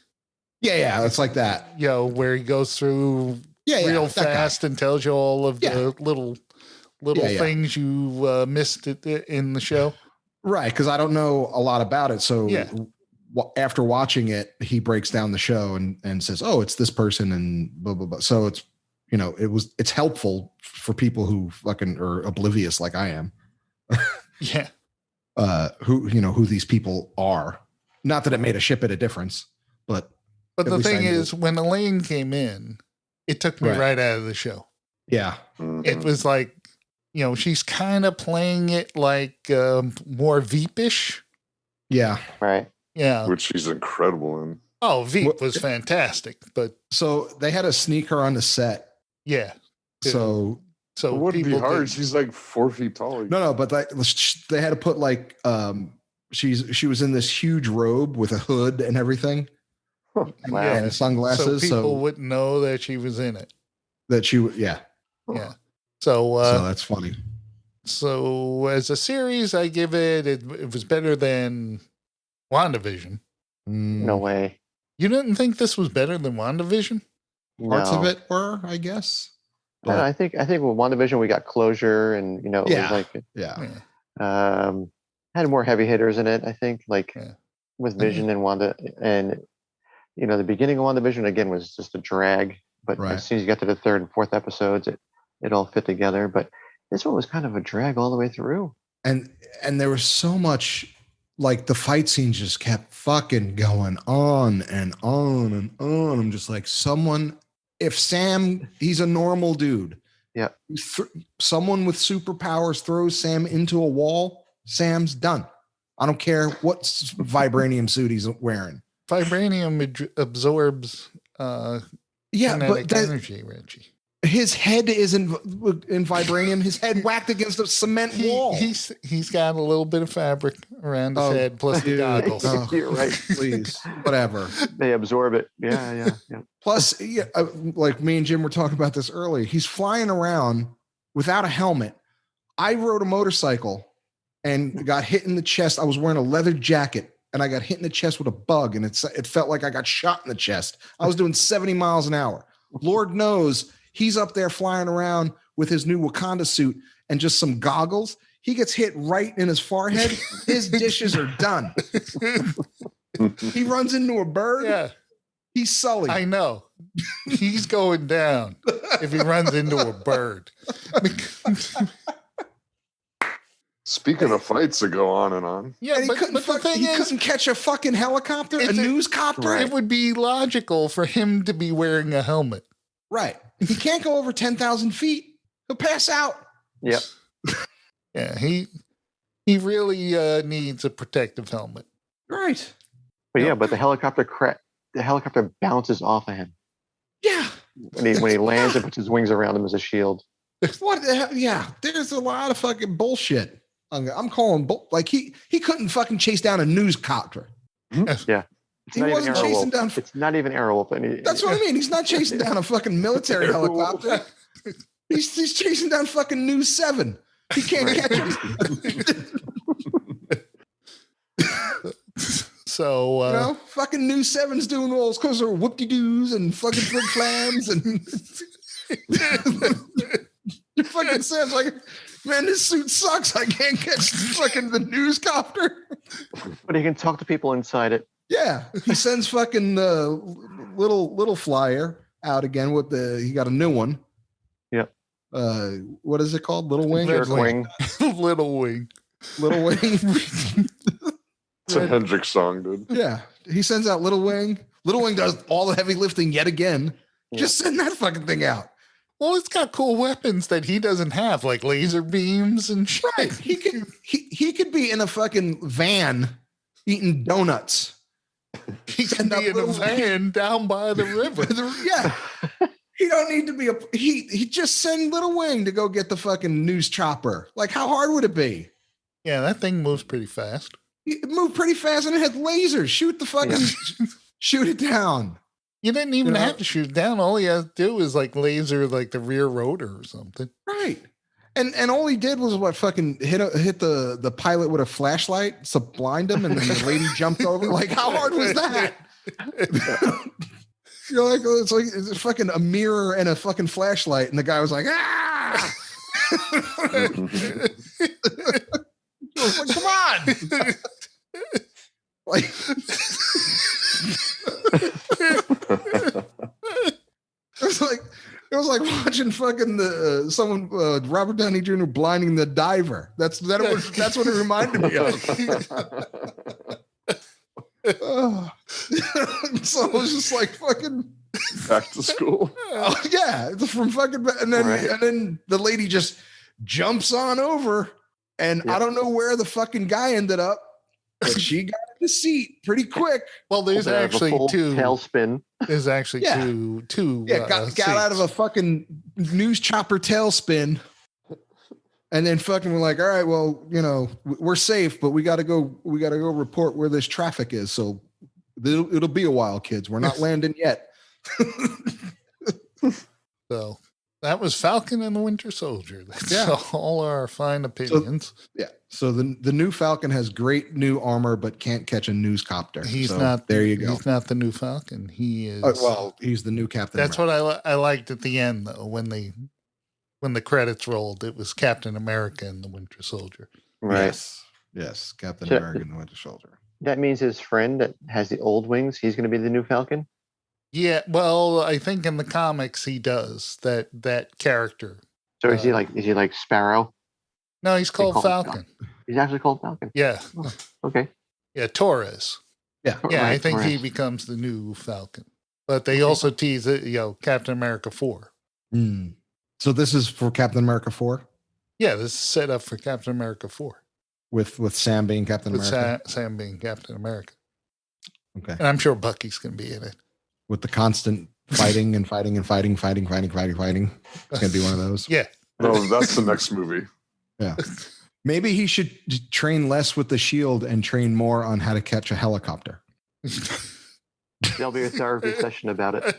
Yeah, it's like that. Yo, where he goes through real fast and tells you all of the little things you missed in the show. Right, because I don't know a lot about it. So after watching it, he breaks down the show and says, "Oh, it's this person," and blah blah blah. So it's it's helpful for people who fucking are oblivious like I am. Yeah. Who these people are. Not that it made a shit bit of difference, but the thing is, when Elaine came in, it took me right out of the show. Yeah. Mm-hmm. It was like, she's kind of playing it like more Veep-ish. Yeah. Right. Yeah. Which she's incredible in. Oh, Veep was fantastic, but so they had to sneak her on the set. Yeah. So it wouldn't be hard. She's like 4 feet tall. No, but they had to put like she was in this huge robe with a hood and everything. And sunglasses, so people wouldn't know that she was in it. That she would, yeah. So that's funny. So as a series, I give it was better than WandaVision. No way. You didn't think this was better than WandaVision? Parts of it were, I guess. But I think with WandaVision we got closure, and it was like had more heavy hitters in it. I think with Vision and Wanda, and the beginning of WandaVision again was just a drag. But as soon as you got to the third and fourth episodes, it all fit together. But this one was kind of a drag all the way through. And there was so much, like the fight scenes just kept fucking going on and on and on. I'm just like, if Sam, he's a normal dude. Yeah. Someone with superpowers throws Sam into a wall, Sam's done. I don't care what vibranium suit he's wearing. Vibranium absorbs but energy, Reggie. His head is in vibranium. His head whacked against a cement wall. He's got a little bit of fabric around his head, plus the goggles. You're right. Please, whatever. They absorb it. Yeah. Plus, like me and Jim were talking about this earlier. He's flying around without a helmet. I rode a motorcycle and got hit in the chest. I was wearing a leather jacket and I got hit in the chest with a bug, and it felt like I got shot in the chest. I was doing 70 miles an hour. Lord knows he's up there flying around with his new Wakanda suit and just some goggles. He gets hit right in his forehead. His dishes are done. He runs into a bird. Yeah. He's Sully. I know. He's going down if he runs into a bird. Speaking of fights that go on and on. Yeah, and he couldn't catch a fucking helicopter, a newscopter. Right. It would be logical for him to be wearing a helmet. Right. He can't go over 10,000 feet. He'll pass out. Yep. Yeah, he really needs a protective helmet. Right. But the helicopter bounces off of him. Yeah. When he lands and puts his wings around him as a shield. What the hell? Yeah. There's a lot of fucking bullshit. I'm calling like he couldn't fucking chase down a newscopter. Yeah. He wasn't chasing down. It's not even Airwolf. That's what I mean. He's not chasing down a fucking military helicopter. He's chasing down fucking News 7. He can't catch him. So fucking News 7's doing all because of whoop-de-doos and fucking flim flams and it fucking sounds like, man, this suit sucks. I can't catch fucking the newscopter. But he can talk to people inside it. Yeah, he sends fucking little flyer out again with he got a new one. Yep. What is it called? Little Wing? Jerk Wing. Little Wing. Little Wing. It's a Hendrix song, dude. Yeah. He sends out Little Wing. Little Wing does all the heavy lifting yet again. Yeah. Just send that fucking thing out. Well, it's got cool weapons that he doesn't have, like laser beams and shit. Right. He could be in a fucking van eating donuts. He can be in a van down by the river. Yeah. He don't need to be he just send Little Wing to go get the fucking news chopper. Like, how hard would it be? Yeah, that thing moves pretty fast. It moved pretty fast and it had lasers. Shoot it down. You didn't even have to shoot it down. All he had to do is like laser like the rear rotor or something. Right. And all he did was what, fucking hit the pilot with a flashlight, so blind him, and then the lady jumped over. Like, how hard was that? You're like, it's fucking a mirror and a fucking flashlight, and the guy was like, ah! Like, come on! Like, it was like watching fucking someone Robert Downey Jr. blinding the diver. That's what it reminded me of. So it was just like fucking back to school. Oh yeah, from fucking and then the lady just jumps on over, and I don't know where the fucking guy ended up, but she got in the seat pretty quick. Well, there's actually two tailspin. There's actually two. Yeah, got out of a fucking news chopper tailspin, and then fucking we're like, all right, well, we're safe, but we got to go report where this traffic is. So it'll be a while, kids. We're not landing yet. So that was Falcon and the Winter Soldier. That's all our fine opinions. So the new Falcon has great new armor, but can't catch a newscopter. He's not. There you go. He's not the new Falcon. He is. He's the new Captain. That's America. what I liked at the end, though. When the credits rolled, it was Captain America and the Winter Soldier. Right. Yes, Captain America and the Winter Soldier. That means his friend that has the old wings, he's going to be the new Falcon? Yeah, well, I think in the comics he does that character. So is he like Sparrow? No, he's called Falcon. He's actually called Falcon. Yeah. Oh, okay. Yeah, Torres. Yeah. Yeah, right, I think Torres. he becomes the new Falcon. But they also tease it, Captain America 4. Mm. So this is for Captain America 4? Yeah, this is set up for Captain America 4. With Sam being Captain America? Sam being Captain America. Okay. And I'm sure Bucky's going to be in it. With the constant fighting and fighting and fighting. It's going to be one of those. Yeah. No, that's the next movie. Yeah. Maybe he should train less with the shield and train more on how to catch a helicopter. There'll be a therapy session about it.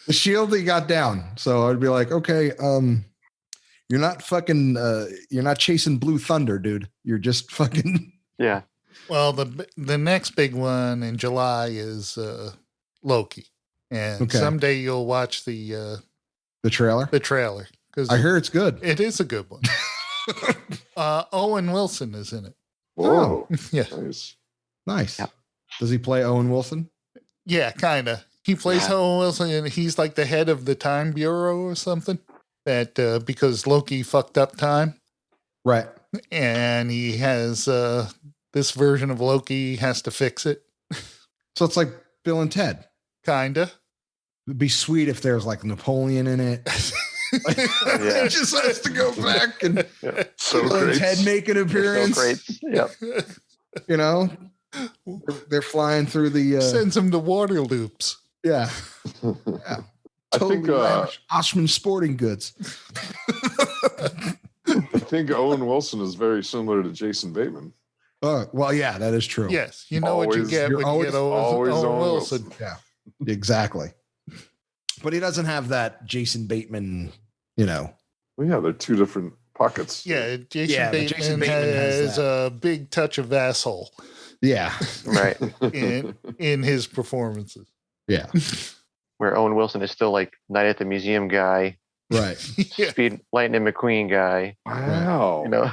The shield he got down. So I'd be like, okay, you're not fucking, you're not chasing Blue Thunder, dude. You're just fucking. Yeah. Well, the next big one in July is Loki. And someday you'll watch the trailer. The trailer. Because I hear it's good. It is a good one. Owen Wilson is in it. Whoa. Yeah. Nice. Nice. Yep. Does he play Owen Wilson? Yeah, kind of. He plays Owen Wilson, and he's like the head of the Time Bureau or something. That because Loki fucked up time, right? And he has this version of Loki has to fix it. So it's like Bill and Ted. Kinda. It'd be sweet if there's like Napoleon in it. It just has to go back and so Bill and Ted make an appearance. So great. Yep. You know, they're flying through the. Sends them to water loops. Yeah. Yeah. I think Oshman Sporting Goods. I think Owen Wilson is very similar to Jason Bateman. Oh, well, yeah, that is true. Yes, you know what you get when you get Owen Wilson. Yeah, exactly. But he doesn't have that Jason Bateman, you know. Well, yeah, they're two different pockets. Yeah, Jason Bateman has a big touch of asshole. Yeah, right. in his performances. Yeah. Where Owen Wilson is still like Night at the Museum guy. Right. Speed Lightning McQueen guy. Wow. You know.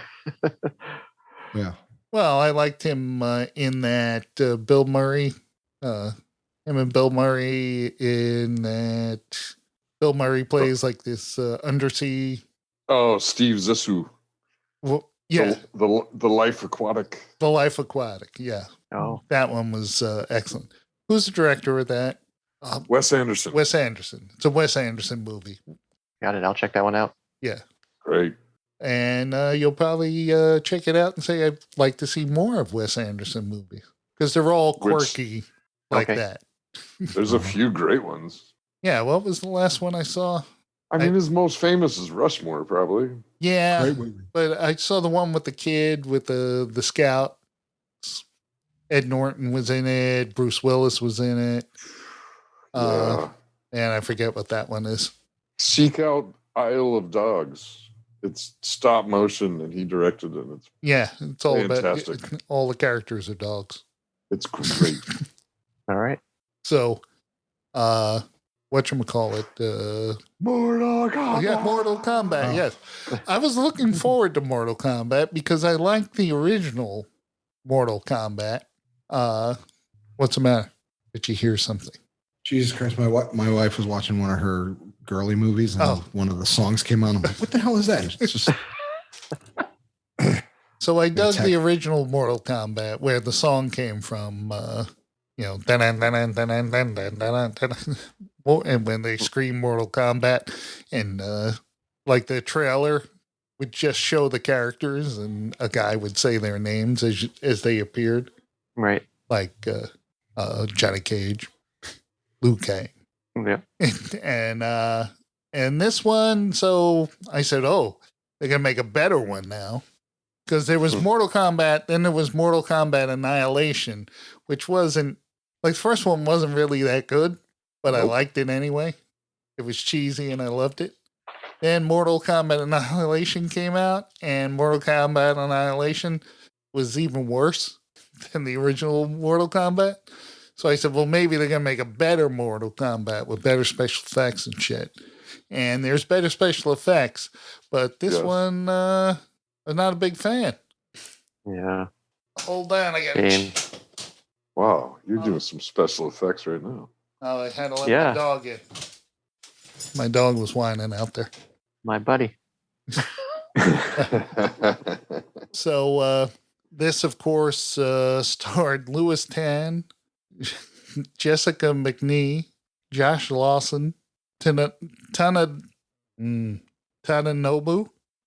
Yeah. Well, I liked him in that Bill Murray. Him and Bill Murray in that. Bill Murray plays like this undersea. Oh, Steve Zissou. Well, yeah. The Life Aquatic. The Life Aquatic. Yeah. Oh, that one was excellent. Who's the director of that? Wes Anderson. Wes Anderson. It's a Wes Anderson movie. Got it. I'll check that one out. Yeah. Great. And you'll probably check it out and say, I'd like to see more of Wes Anderson movies. Because they're all quirky like that. There's a few great ones. Yeah. What was the last one I saw? I mean, his most famous is Rushmore, probably. Yeah. But I saw the one with the kid with the scout. Ed Norton was in it. Bruce Willis was in it. And I forget what that one is. Seek Out Isle of Dogs. It's stop motion, and he directed it. It's all fantastic. About all the characters are dogs. It's great. All right. So, whatchamacallit? Mortal Kombat. Yeah, Mortal Kombat. Yes, I was looking forward to Mortal Kombat because I liked the original Mortal Kombat. What's the matter? Did you hear something? Jesus Christ, my wife was watching one of her girly movies and one of the songs came on. I'm like, what the hell is that? It's just So I dug the original Mortal Kombat where the song came from, and when they scream Mortal Kombat and like the trailer would just show the characters and a guy would say their names as they appeared. Right. Like Johnny Cage. Liu Kang. Yeah. And this one, so I said, oh, they're going to make a better one now. Because there was Mortal Kombat, then there was Mortal Kombat Annihilation, which wasn't, like the first one wasn't really that good, but I liked it anyway. It was cheesy and I loved it. Then Mortal Kombat Annihilation came out, and Mortal Kombat Annihilation was even worse than the original Mortal Kombat. So I said, well, maybe they're going to make a better Mortal Kombat with better special effects and shit. And there's better special effects, but this one, I'm not a big fan. Yeah. Hold on, I got Wow, you're doing some special effects right now. Oh, I had to let my dog in. My dog was whining out there. My buddy. So this, of course, starred Louis Tan, Jessica McNee, Josh Lawson, Tadanobu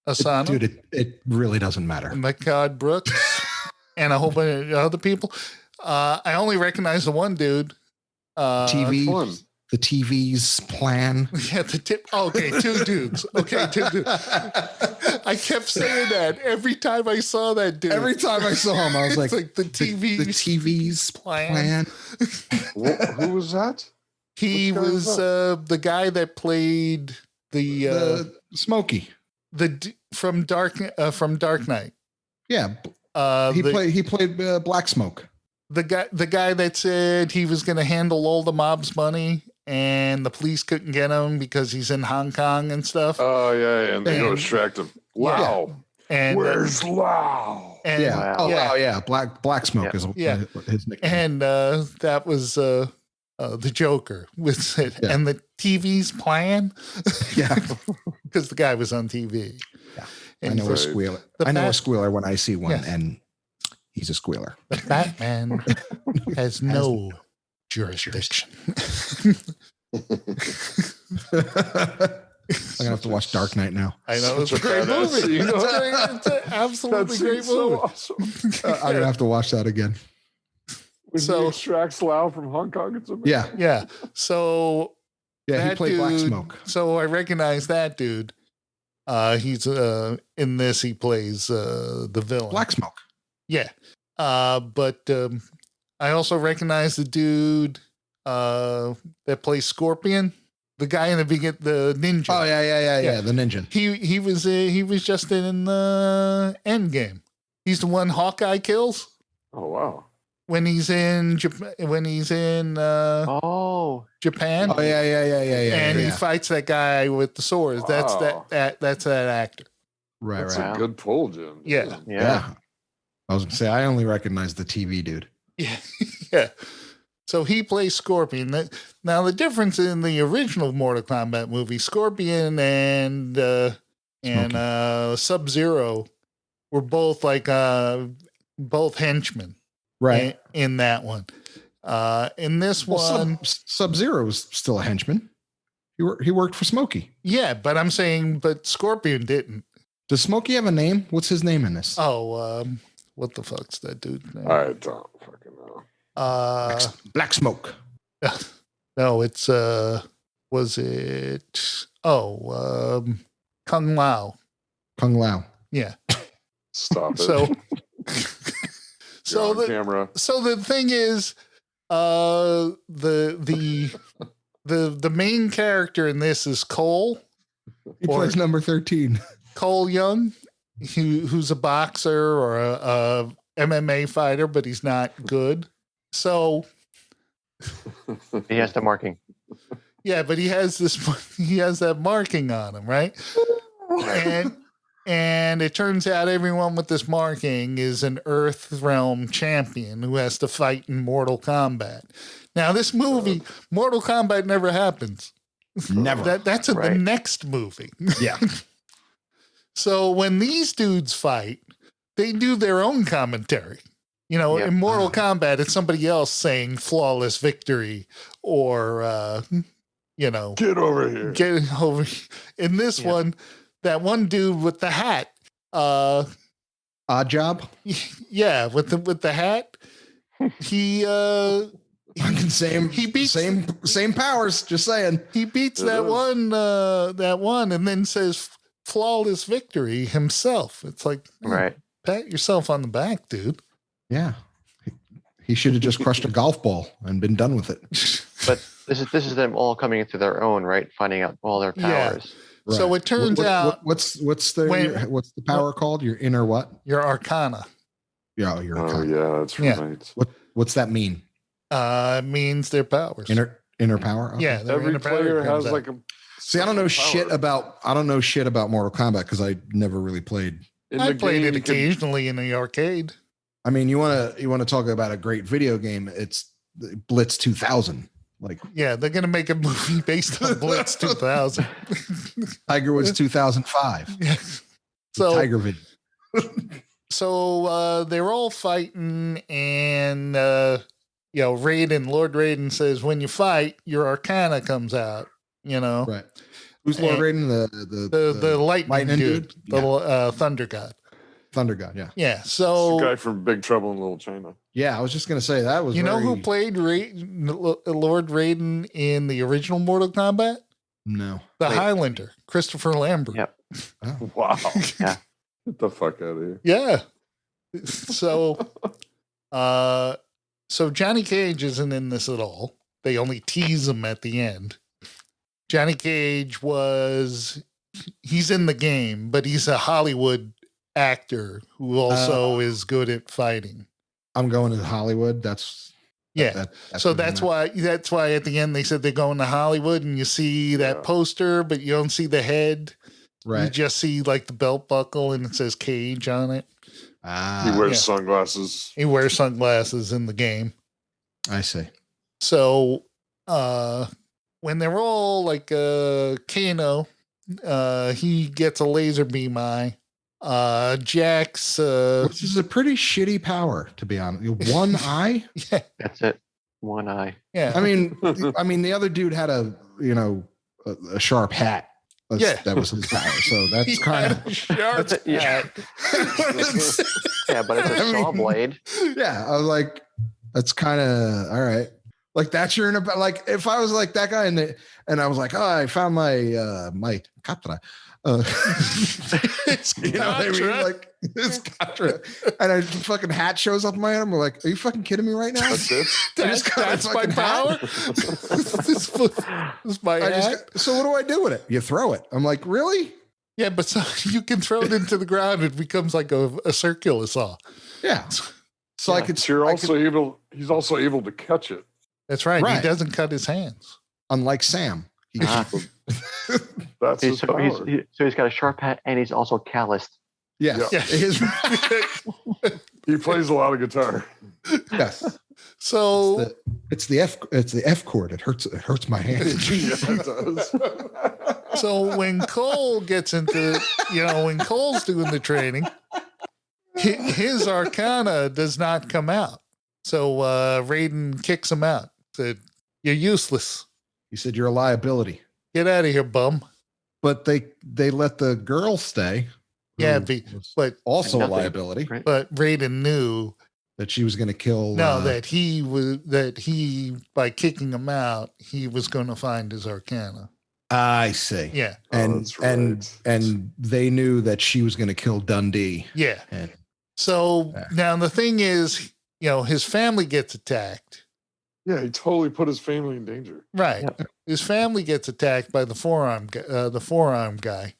Asano. Dude, it really doesn't matter. McCod Brooks, and a whole bunch of other people. I only recognize the one dude. The TV's plan. Yeah, okay, two dudes. Okay, two dudes. I kept saying that every time I saw that dude. Every time I saw him, I was like, the TV's plan. Who was that? He was the guy that played the Smokey. From Dark Knight. Yeah. He played Black Smoke. The guy that said he was going to handle all the mob's money and the police couldn't get him because he's in Hong Kong and stuff. Oh yeah, and they go extract him. Wow. And where's Lau? And, yeah. Wow. Oh yeah. Black Smoke is his nickname. And that was the Joker with it. Yeah. And the TV's playing. Yeah. Because the guy was on TV. Yeah. And I know a squealer. I know a squealer when I see one, and he's a squealer. The Batman has no jurisdiction. I'm gonna have to watch Dark Knight now. I know, it's a great movie. It's an absolutely great movie. So awesome. I'm gonna have to watch that again. When he extracts Lau from Hong Kong, it's amazing. Yeah. Yeah. So Yeah, he played Black Smoke. So I recognize that dude. He's in this. He plays the villain, Black Smoke. Yeah. But I also recognize the dude that plays Scorpion, the guy in the beginning, the ninja. Oh yeah, the ninja. He was just in the Endgame. He's the one Hawkeye kills. Oh wow. When he's in Japan, Japan. Oh yeah. And he fights that guy with the swords. Wow. That's that actor. Right, That's right. a good pull, Jim. yeah. I was gonna say I only recognize the TV dude. Yeah, yeah. So he plays Scorpion. Now the difference in the original Mortal Kombat movie, Scorpion and Sub-Zero were both like both henchmen. Right. In that one. In this one, Sub-Zero was still a henchman. He worked for Smokey. Yeah, but I'm saying, but Scorpion didn't. Does Smokey have a name? What's his name in this? Oh, what the fuck's that dude's name? I don't fucking know. Black Smoke. No, it's was it? Oh, Kung Lao. Kung Lao. Yeah. Stop it. So camera. So the thing is, the main character in this is Cole. He plays number 13. Cole Young, who's a boxer or a MMA fighter, but he's not good. So he has the marking. Yeah, but he has that marking on him, right? And it turns out everyone with this marking is an Earth Realm champion who has to fight in Mortal Kombat. Now, this movie, Mortal Kombat, never happens. Never. That's in the next movie. Yeah. So when these dudes fight, they do their own commentary. You know, in Mortal Kombat, it's somebody else saying flawless victory or, get over here. Get over here. In this one, that one dude with the hat. Odd Job? Yeah, with the hat. He same powers, just saying. He beats that one and then says flawless victory himself. It's like, pat yourself on the back, dude. Yeah. He should have just crushed a golf ball and been done with it. But this is them all coming into their own, right? Finding out all their powers. Right. So it turns out what's the power called? Your inner what? Your arcana. Yeah, your arcana. Oh yeah, that's right. What's that mean? It means their powers. Inner power? Okay. Yeah, every player has like a See, I don't know shit about Mortal Kombat because I never really played. I played it occasionally in the arcade. I mean, you want to talk about a great video game? It's Blitz 2000. Like, yeah, they're gonna make a movie based on Blitz 2000. Tiger Woods 2005. Yeah. So Tiger Vid. So they're all fighting, and Lord Raiden says, "When you fight, your arcana comes out." You know, right? Who's Lord Raiden? The lightning dude, the Thunder God. Thunder God, yeah. Yeah, so... It's the guy from Big Trouble in Little China. Yeah, I was just going to say that was know who played Lord Raiden in the original Mortal Kombat? No. The Highlander, Christopher Lambert. Yep. Oh. Wow. Yeah. Get the fuck out of here. Yeah. So, Johnny Cage isn't in this at all. They only tease him at the end. Johnny Cage he's in the game, but he's a Hollywood actor who also is good at fighting. I'm going to Hollywood. That's why at the end they said they're going to Hollywood, and you see that poster, but you don't see the head. Right. You just see like the belt buckle and it says Cage on it. He wears sunglasses. He wears sunglasses in the game. I see. So when they're all like Kano, he gets a laser beam eye. Jax which is a pretty shitty power, to be honest. One eye? Yeah. That's it. One eye. Yeah. I mean the other dude had a sharp hat. That was his power. So that's kind of sharp hat. Yeah, but it's a saw blade. Yeah, I was like, that's kind of all right. Like that's your like if I was like that guy and I was like, oh, I found my my katra. It's you know what I mean? Like it's katra, and a fucking hat shows up in my head. I'm like, are you fucking kidding me right now? That's it. That's my power. This is my hat. So what do I do with it? You throw it. I'm like, really? Yeah, but so you can throw it into the ground. It becomes like a circular saw. Yeah. So I could. able. He's also able to catch it. That's right. He doesn't cut his hands. Unlike Sam. That's his power. So he's got a sharp hat and he's also calloused. Yes. Yeah. He plays a lot of guitar. Yes. So it's the F chord. It hurts my hand. Yeah, it does. So when Cole gets into, when Cole's doing the training, his Arcana does not come out. So Raiden kicks him out. Said, "You're useless." He said, "You're a liability. Get out of here, bum." But they let the girl stay. Yeah, but also a liability. Right? But Raiden knew that she was going to kill. That he by kicking him out, he was going to find his Arcana. I see. Yeah, and and they knew that she was going to kill Dundee. Yeah. Now the thing is, his family gets attacked. Yeah, he totally put his family in danger. Right. Yep. His family gets attacked by the forearm guy.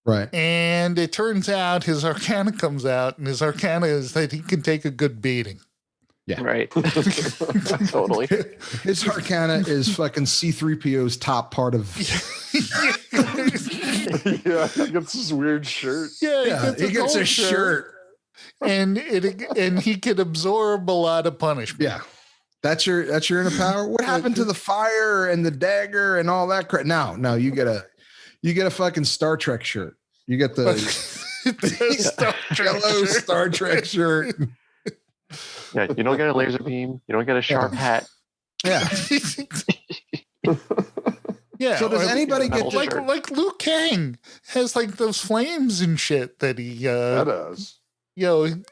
Right. And it turns out his Arcana comes out, and his Arcana is that he can take a good beating. Yeah. Right. Totally. His Arcana is fucking C-3PO's top part of. Yeah, he gets this weird shirt. Yeah, he gets a shirt. And he can absorb a lot of punishment. Yeah. That's your inner power. What happened to the fire and the dagger and all that crap? No, you get a fucking Star Trek shirt. You get the yellow Star Trek shirt. Yeah, you don't get a laser beam. You don't get a sharp hat. Yeah. Yeah. So does anybody get like Liu Kang has like those flames and shit that he that does. Liu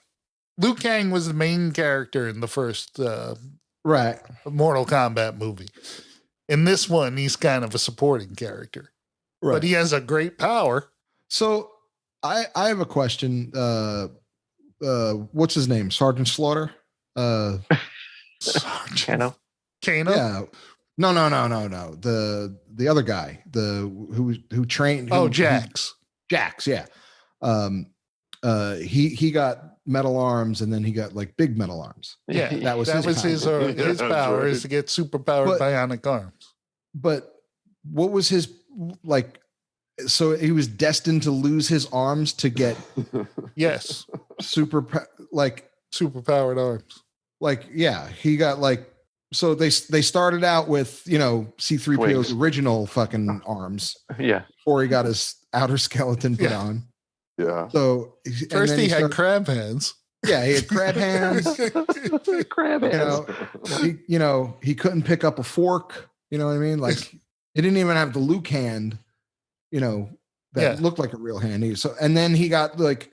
Kang was the main character in the first Mortal Kombat movie. In this one, he's kind of a supporting character. Right. But he has a great power. So I have a question. What's his name? Sergeant Slaughter? Kano? Yeah. No. The other guy, who trained. Jax. Jax, yeah. He got metal arms, and then he got like big metal arms. Yeah, that was his power is to get super powered bionic arms. But what was his like? So he was destined to lose his arms to get super powered arms. Like, yeah, he got like, so they started out with, C-3PO's original fucking arms. Yeah. Before he got his outer skeleton put on. Yeah. So first he had crab hands. Yeah, he had crab hands. Crab hands. He couldn't pick up a fork. You know what I mean? Like he didn't even have the Luke hand, that looked like a real hand. And then he got like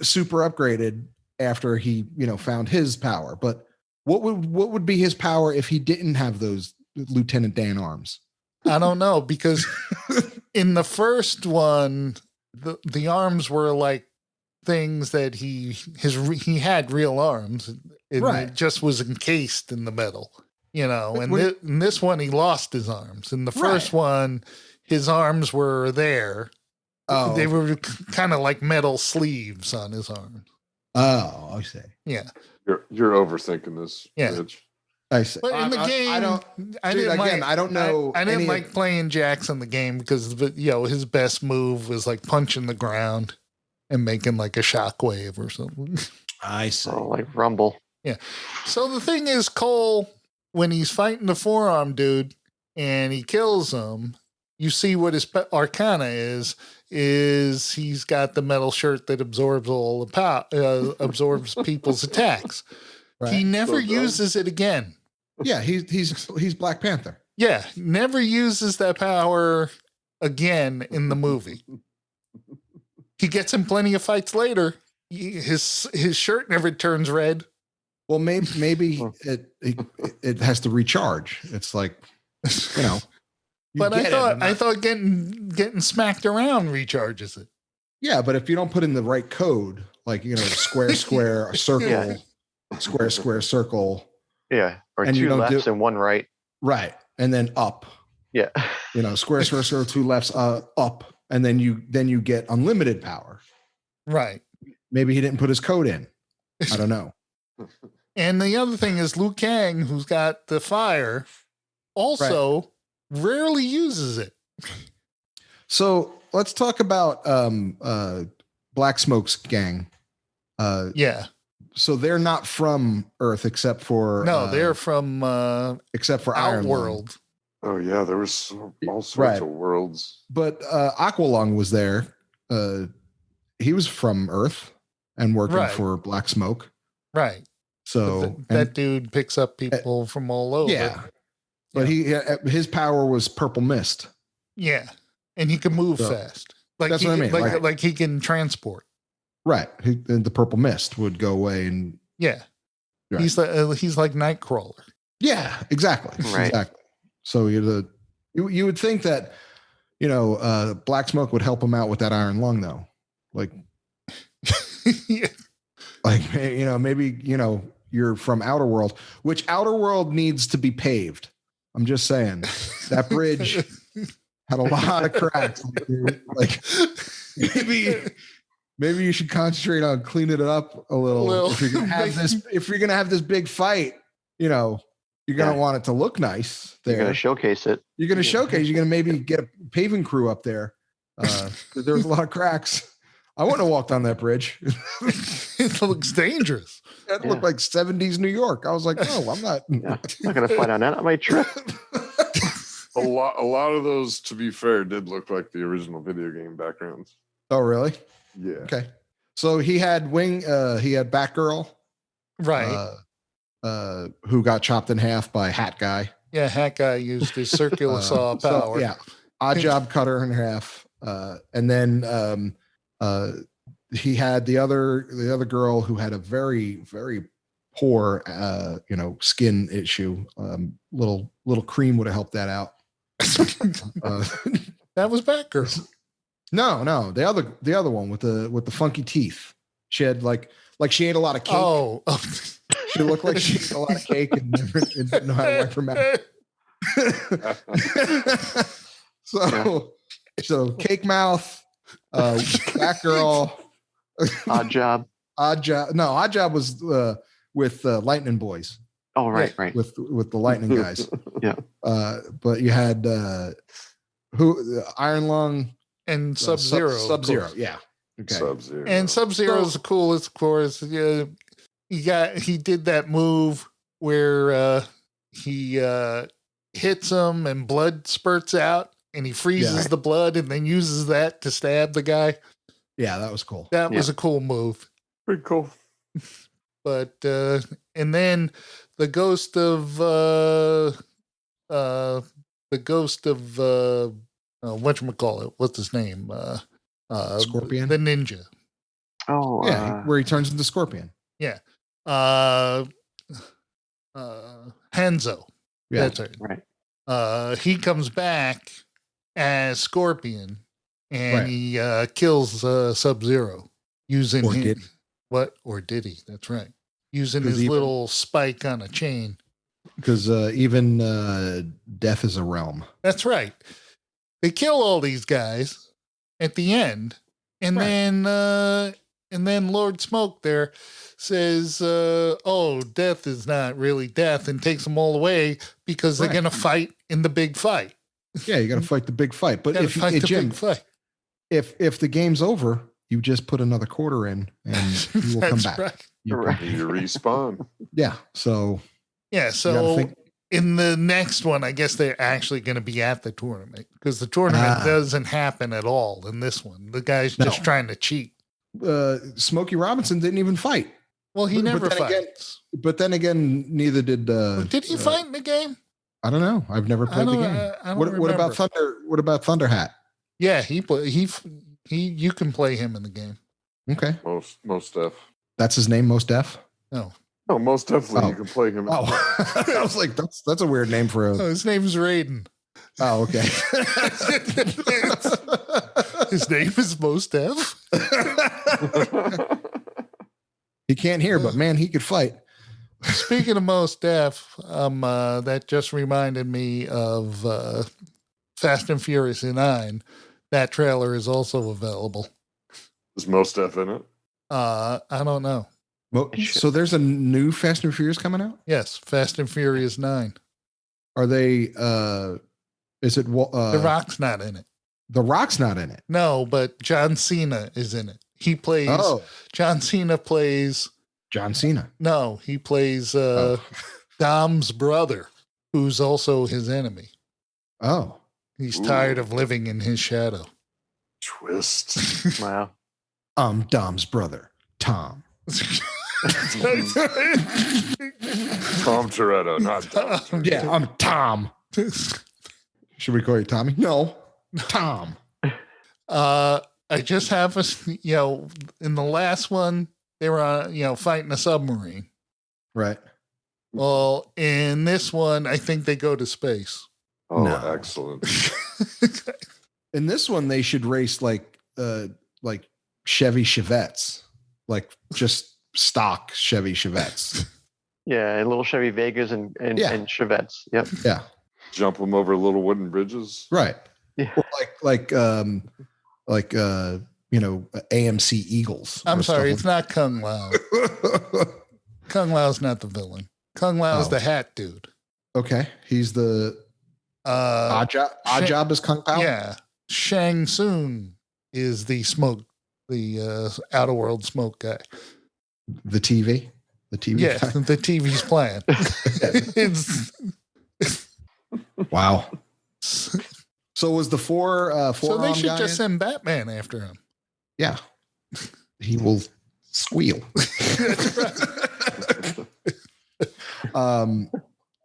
super upgraded after he, found his power. But what would be his power if he didn't have those Lieutenant Dan arms? I don't know, because in the first one, the arms were like things that he had real arms. It just was encased in the metal, and in this one, he lost his arms. In the first one, his arms were there. Oh, they were kind of like metal sleeves on his arms. Oh, I see. Yeah. You're overthinking this. Yeah. Bitch. I see. But in the game, I don't know. I didn't like playing Jax in the game because his best move was like punching the ground and making like a shockwave or something. I see. Oh, like Rumble. Yeah. So the thing is, Cole, when he's fighting the forearm dude and he kills him, you see what his arcana is he's got the metal shirt that absorbs all the power, absorbs people's attacks. Right. He never uses it again. Yeah, he's Black Panther. Yeah, never uses that power again in the movie. He gets in plenty of fights later. His shirt never turns red. Well, maybe it has to recharge. It's like, you know. But I thought getting smacked around recharges it. Yeah, but if you don't put in the right code, like square, circle, square, circle. Yeah, or two lefts and one right. Right, and then up. Yeah. Square, circle, two lefts, up, and then you get unlimited power. Right. Maybe he didn't put his code in. I don't know. And the other thing is Liu Kang, who's got the fire, also rarely uses it. So let's talk about Black Smoke's gang. Yeah. So they're not from Earth except for they're from except for Outworld. Oh yeah, there was all sorts of worlds. But Aqualung was there. He was from Earth and working for Black Smoke. Right. So that dude picks up people from all over. Yeah. But his power was purple mist. Yeah. And he can move fast. That's what I mean. Like he can transport. Right. The purple mist would go away and right. He's like Nightcrawler. Yeah, exactly. Right. Exactly. So you would think that Black Smoke would help him out with that iron lung though. Like like maybe you're from Outer World, which Outer World needs to be paved. I'm just saying that bridge had a lot of cracks. Like maybe you should concentrate on cleaning it up a little. If you're gonna have this big fight, you're gonna want it to look nice. There. You're gonna showcase it. You're gonna maybe get a paving crew up there. There's a lot of cracks. I wouldn't have walked on that bridge. It looks dangerous. It looked like 70s New York. I was like, no, I'm not. I'm not gonna fly down that on my trip. A lot of those, to be fair, did look like the original video game backgrounds. Oh, really? Yeah. Okay. So he had Batgirl. Right. Who got chopped in half by Hat Guy. Yeah, Hat Guy used his circular saw power. So, Odd Job cut her in half. And then he had the other girl who had a very, very poor skin issue. Little cream would have helped that out. That was Batgirl. No, the other one with the funky teeth. She had like she ate a lot of cake. Oh. She looked like she ate a lot of cake and didn't know how to wipe her mouth. So cake mouth, Batgirl, Odd Job. No, Odd Job was with Lightning Boys. Oh, right. With the Lightning guys. Yeah. But you had Iron Lung and Sub-Zero. Sub-Zero, yeah. Okay. Sub-Zero. And Sub-Zero is the coolest, of course. He did that move where he hits him and blood spurts out and he freezes the blood and then uses that to stab the guy. Yeah, that was cool. That was a cool move. Pretty cool. But and then the ghost of whatchamacallit, what's his name? Scorpion? The ninja. Oh, yeah, where he turns into Scorpion. Yeah. Hanzo. Yeah. That's it. Right. He comes back as Scorpion and he kills Sub-Zero using or did he? That's right. Using his little spike on a chain. Because even death is a realm. That's right. They kill all these guys at the end. And then And then Lord Smoke there says, death is not really death, and takes them all away because they're going to fight in the big fight. Yeah, you got to fight the big fight. But if Jim, fight. if the game's over, you just put another quarter in and you will come back. Right. You respawn. Yeah. So. Yeah. So in the next one, I guess they're actually going to be at the tournament because the tournament doesn't happen at all in this one. The guy's just trying to cheat. Smokey Robinson didn't even fight. Well, he never fights. But then again, neither did. Did he fight in the game? I don't know. I've never played the game. What about Thunder? What about Thunderhat? Yeah, he you can play him in the game. Okay. Most Def. That's his name, Most Def? No. No, most definitely you can play him. Oh, I was like, that's a weird name for a. Oh, his name's Raiden. Oh, okay. His name is Most Def. He can't hear, but man, he could fight. Speaking of Most Def, that just reminded me of Fast and Furious 9. That trailer is also available. Is Most Def in it? I don't know. Well, so there's a new Fast and Furious coming out? Yes, Fast and Furious 9. Are they is it The Rock's not in it. The Rock's not in it. No, but John Cena is in it. He plays John Cena plays John Cena. No, he plays Dom's brother, who's also his enemy. Oh. He's tired of living in his shadow. Twist. Wow. I'm Dom's brother, Tom. Tom Toretto, not Tom. Yeah, I'm Tom. Should we call you Tommy? No, Tom. I just have in the last one, they were fighting a submarine. Right. Well, in this one, I think they go to space. Oh, no. Excellent. In this one, they should race like Chevy Chevettes, like just stock Chevy Chevettes. Yeah, little Chevy Vegas and Chevettes. Yep. Yeah. Jump them over little wooden bridges. Right. Yeah. Or like AMC Eagles. I'm sorry, it's not Kung Lao. Kung Lao's not the villain. Kung Lao's the hat dude. Okay, he's the Oddjob is Kung Pao. Yeah, Shang Tsung is the outer world smoke guy. The TV Yeah, guy? the TV's playing. Wow. So was the four so they should guy just send Batman after him. Yeah. He will squeal.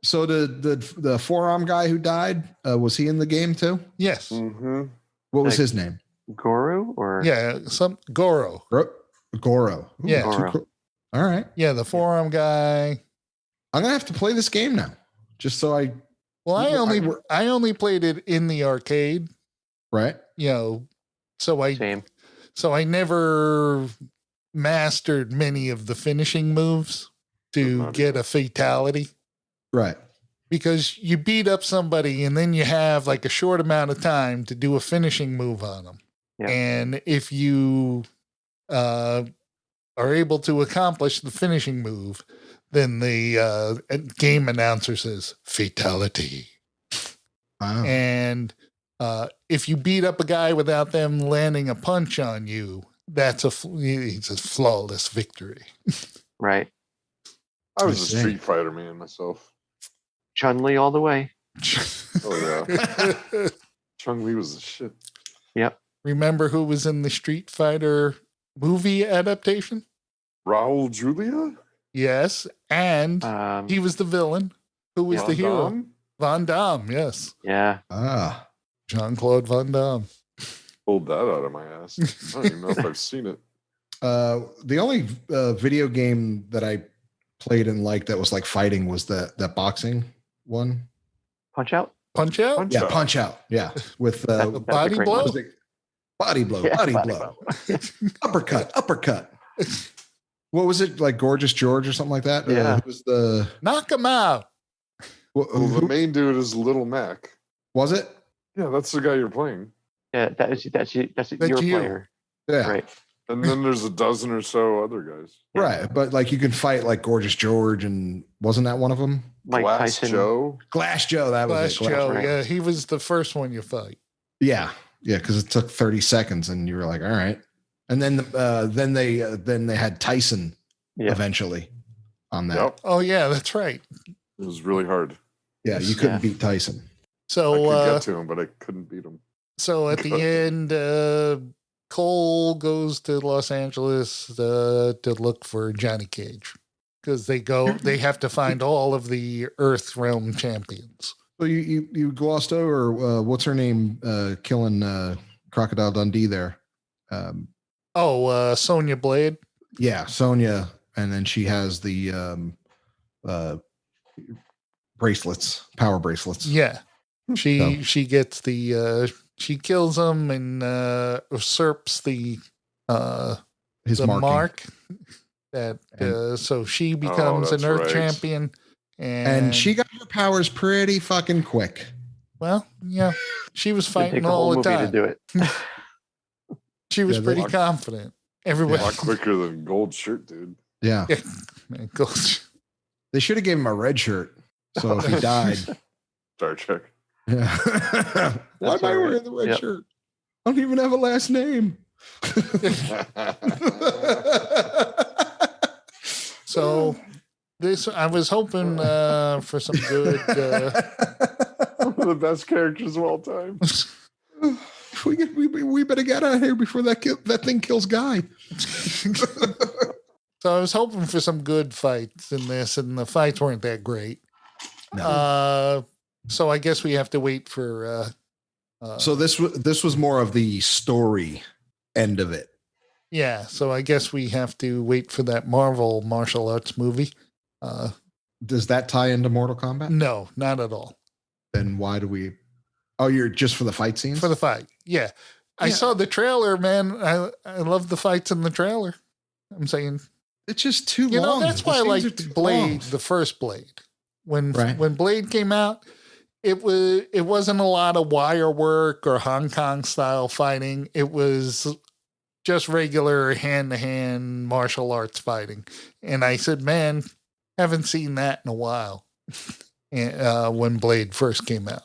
So the forearm guy who died, was he in the game too? Yes. Mm-hmm. What was his name? Goro or Goro. Goro. Ooh, yeah. Goro. All right. Yeah, the forearm guy. I'm gonna have to play this game now, just so I. Well, I only played it in the arcade. Right. So I never mastered many of the finishing moves to get a fatality. Right. Because you beat up somebody and then you have like a short amount of time to do a finishing move on them. Yeah. And if you are able to accomplish the finishing move, then the game announcer says fatality. Wow. And if you beat up a guy without them landing a punch on you, it's a flawless victory. Right. I was a Street Fighter man myself. Chun-Li all the way. Oh yeah. Chun-Li was the shit. Yep. Remember who was in the Street Fighter movie adaptation? Raul Julia? Yes. And he was the villain. Who was the hero? Damme? Van Damme, yes. Yeah. Jean-Claude Van Damme. Pulled that out of my ass. I don't even know if I've seen it. The only video game that I played and liked that was like fighting was that boxing one. Punch Out? Punch Out? Yeah, Punch Out. Yeah. With body blow? Body blow. Yeah, body blow. Uppercut. What was it? Like Gorgeous George or something like that? Yeah. Who was the Knock him out. Well, the main dude is Little Mac. Was it? Yeah, that's the guy you're playing. Yeah, that's your player. Yeah. Right. And then there's a dozen or so other guys. Right. But like you can fight like Gorgeous George, and wasn't that one of them? Mike Glass Tyson. Joe. Glass Joe. That was Glass it. Joe. right. Yeah, he was the first one you fight. Yeah. Yeah. Because it took 30 seconds, and you were like, all right. And then they had Tyson eventually on that. Yep. Oh yeah, that's right. It was really hard. Yeah, you couldn't beat Tyson. So I could get to him, but I couldn't beat him. So at the end, Cole goes to Los Angeles to look for Johnny Cage because they have to find all of the Earth Realm champions. So you glossed over what's her name killing Crocodile Dundee there. Sonya Blade. Yeah, Sonya, and then she has the bracelets, power bracelets. Yeah, she gets the she kills him and usurps the his the marking. mark that so she becomes an Earth champion, and she got her powers pretty fucking quick. Well, yeah, she was fighting all the time to do it. She was pretty confident. Everybody a lot quicker than Gold Shirt, dude. Yeah. Man, Gold. They should have gave him a red shirt, so if he died. Star Trek. Yeah. Why am I wearing the red shirt? I don't even have a last name. So this, I was hoping for some good. One of the best characters of all time. We better get out of here before that thing kills Guy. So I was hoping for some good fights in this, and the fights weren't that great. No. So I guess we have to wait for. So this was more of the story end of it. Yeah, so I guess we have to wait for that Marvel martial arts movie. Does that tie into Mortal Kombat? No, not at all. Then why do we? Oh, you're just for the fight scenes? For the fight, yeah. I saw the trailer, man. I love the fights in the trailer. I'm saying it's just too long. You know, that's why I like Blade, the first Blade. When Blade came out, it wasn't a lot of wire work or Hong Kong style fighting. It was just regular hand-to-hand martial arts fighting. And I said, man, haven't seen that in a while. When Blade first came out.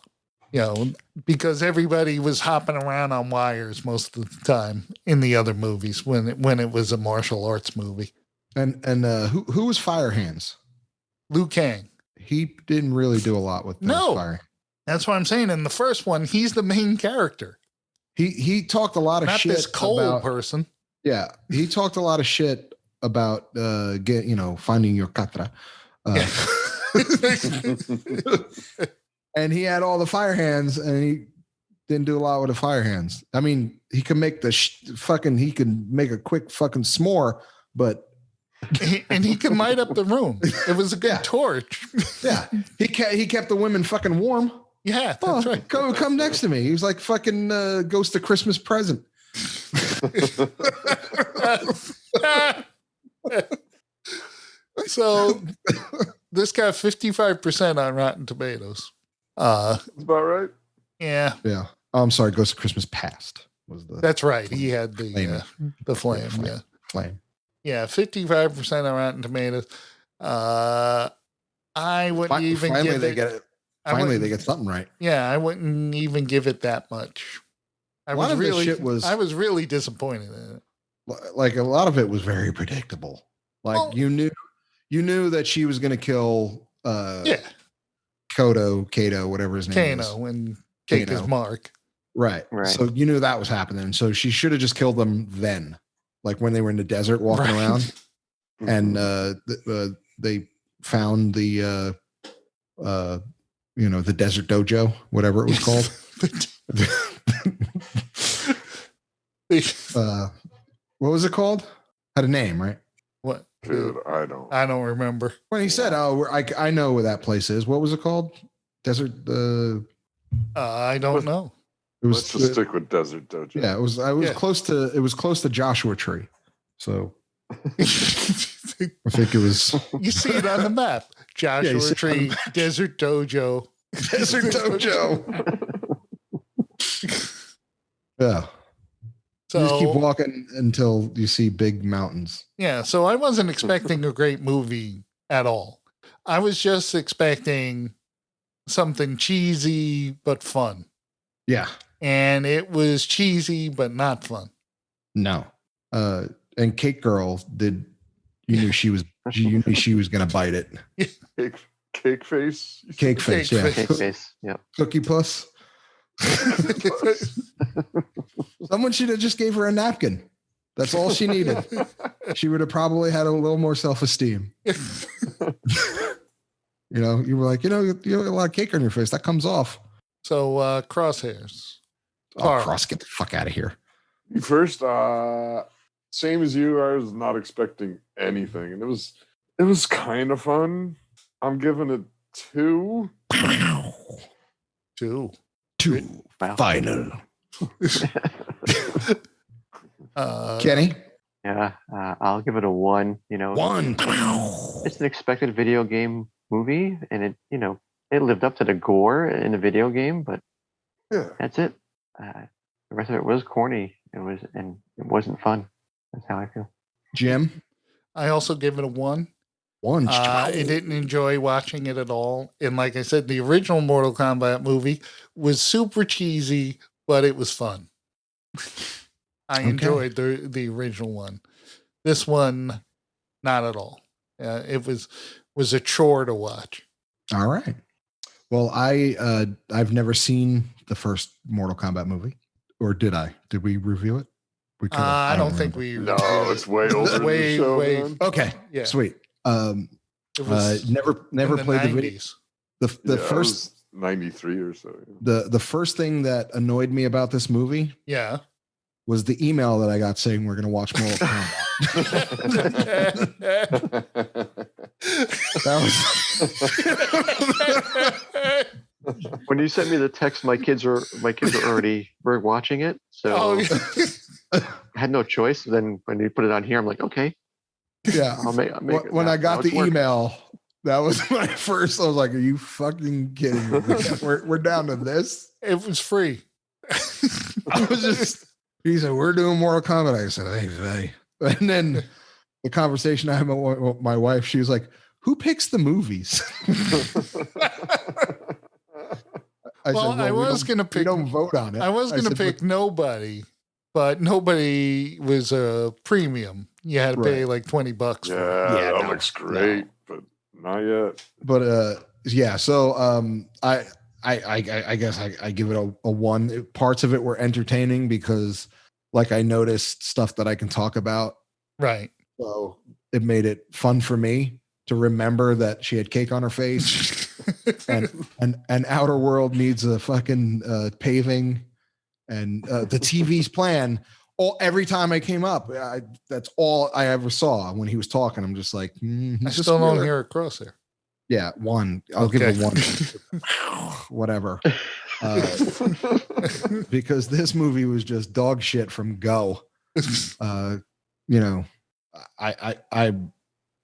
You know, because everybody was hopping around on wires most of the time in the other movies when it was a martial arts movie. And who was Fire Hands? Liu Kang. He didn't really do a lot with those fire. That's what I'm saying. In the first one, he's the main character. He talked a lot of shit. Not this cold person. Yeah, he talked a lot of shit about finding your katra. And he had all the fire hands, and he didn't do a lot with the fire hands. I mean, he could make he could make a quick fucking s'more, but and he can light up the room. It was a good torch. Yeah, he kept the women fucking warm. Yeah, that's right. Come next to me. He was like fucking Ghost of Christmas Present. So this got 55% on Rotten Tomatoes. That's about right. Yeah. Yeah. Oh, I'm sorry. Ghost of Christmas Past was the. That's right. He had the flame. Yeah. Flame. Yeah. 55% on Rotten Tomatoes. I wouldn't even give it. Finally, they get something right. Yeah, I wouldn't even give it that much. I was really disappointed in it. Like a lot of it was very predictable. Like you knew that she was going to kill. Kato, whatever his name is. Kano, and take his mark. Right. So you knew that was happening. So she should have just killed them then, like when they were in the desert walking around, and they found the the desert dojo, whatever it was called. What was it called? Had a name, right? What? Dude, I don't remember. When he said, "Oh, I know where that place is." What was it called? Desert. I don't know. It was. Let's just stick with Desert Dojo. Yeah, it was. I was close to. It was close to Joshua Tree. So I think it was. You see it on the map. Joshua Tree, Desert Dojo. Desert Dojo. Yeah. So you just keep walking until you see big mountains. Yeah, so I wasn't expecting a great movie at all. I was just expecting something cheesy but fun. Yeah. And it was cheesy but not fun. No. And Cake Girl you knew she was gonna bite it. Cake face. Cake face, yeah. Cake face, yeah. Cookie Puss. Someone should have just gave her a napkin. That's all she needed. She would have probably had a little more self-esteem. You were like, you have a lot of cake on your face. That comes off. So Crosshairs. Cross, get the fuck out of here. First, same as you, I was not expecting anything, and it was kind of fun. I'm giving it 2. 2. Wow. Final. Kenny? Yeah, I'll give it a 1. 1. It's an expected video game movie, and it lived up to the gore in the video game, but that's it. The rest of it was corny. It wasn't fun. That's how I feel. Jim? I also give it a 1. 1. I didn't enjoy watching it at all. And like I said, the original Mortal Kombat movie was super cheesy, but it was fun. I enjoyed the original one. This one, not at all. It was a chore to watch. All right. Well, I've never seen the first Mortal Kombat movie, or did I? Did we review it? We could. I don't think we. No, it's way older. Way, man. Okay. Yeah. Sweet. It was never played 90s. the video. The first 93 or so. Yeah. The first thing that annoyed me about this movie, was the email that I got saying we're going to watch Mortal Kombat. That was when you sent me the text. My kids are already watching it, so I had no choice. Then when you put it on here, I'm like, okay, yeah. I'll make when I got the email, that was my first. I was like, are you fucking kidding me? We're down to this. It was free. I was just. He said, we're doing Mortal Kombat. I said, hey. And then the conversation I had with my wife, she was like, who picks the movies? I was going to pick. We don't vote on it. I was going to pick nobody, but nobody was a premium. You had to pay like $20 for it. Yeah, that looks great, but not yet. But so I guess I give it a 1. Parts of it were entertaining because like I noticed stuff that I can talk about. Right. So it made it fun for me to remember that she had cake on her face and Outer World needs a fucking paving and the TV's plan. Every time I came up, that's all I ever saw when he was talking. I'm just like, I still don't hear a crosshair. Yeah, 1. I'll give it 1. Whatever. Because this movie was just dog shit from go. I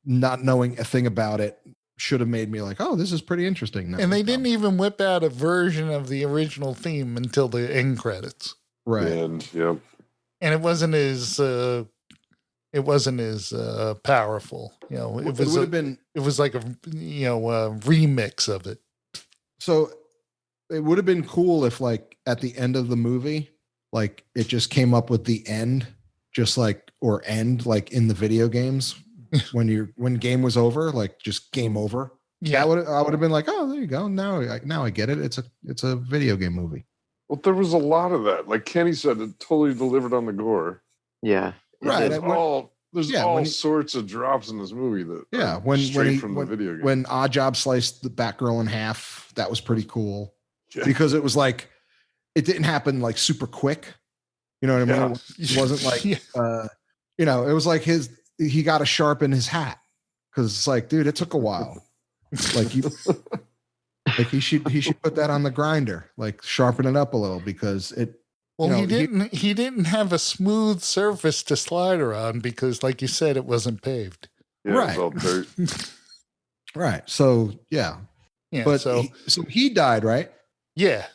not knowing a thing about it should have made me like, oh, this is pretty interesting. And they didn't even whip out a version of the original theme until the end credits. Right. And it wasn't as powerful. It would have been. It was like a remix of it. So it would have been cool if, like, at the end of the movie, like it just came up with the end, just like or end like in the video games when game was over, like just game over. Yeah, I would have been like, oh, there you go. Now I get it. It's a video game movie. Well, there was a lot of that. Like Kenny said, it totally delivered on the gore. Yeah. Right. There's all sorts of drops in this movie that when the video game. When Oddjob sliced the Batgirl in half, that was pretty cool. Yeah. Because it was like it didn't happen like super quick. You know what I mean? It wasn't like it was like he got to sharpen his hat because it's like, dude, it took a while. Like he should put that on the grinder, like sharpen it up a little because it. Well, he didn't have a smooth surface to slide around because, like you said, it wasn't paved. Yeah, right. It was all dirt. Right. So yeah. But so he died, right? Yeah.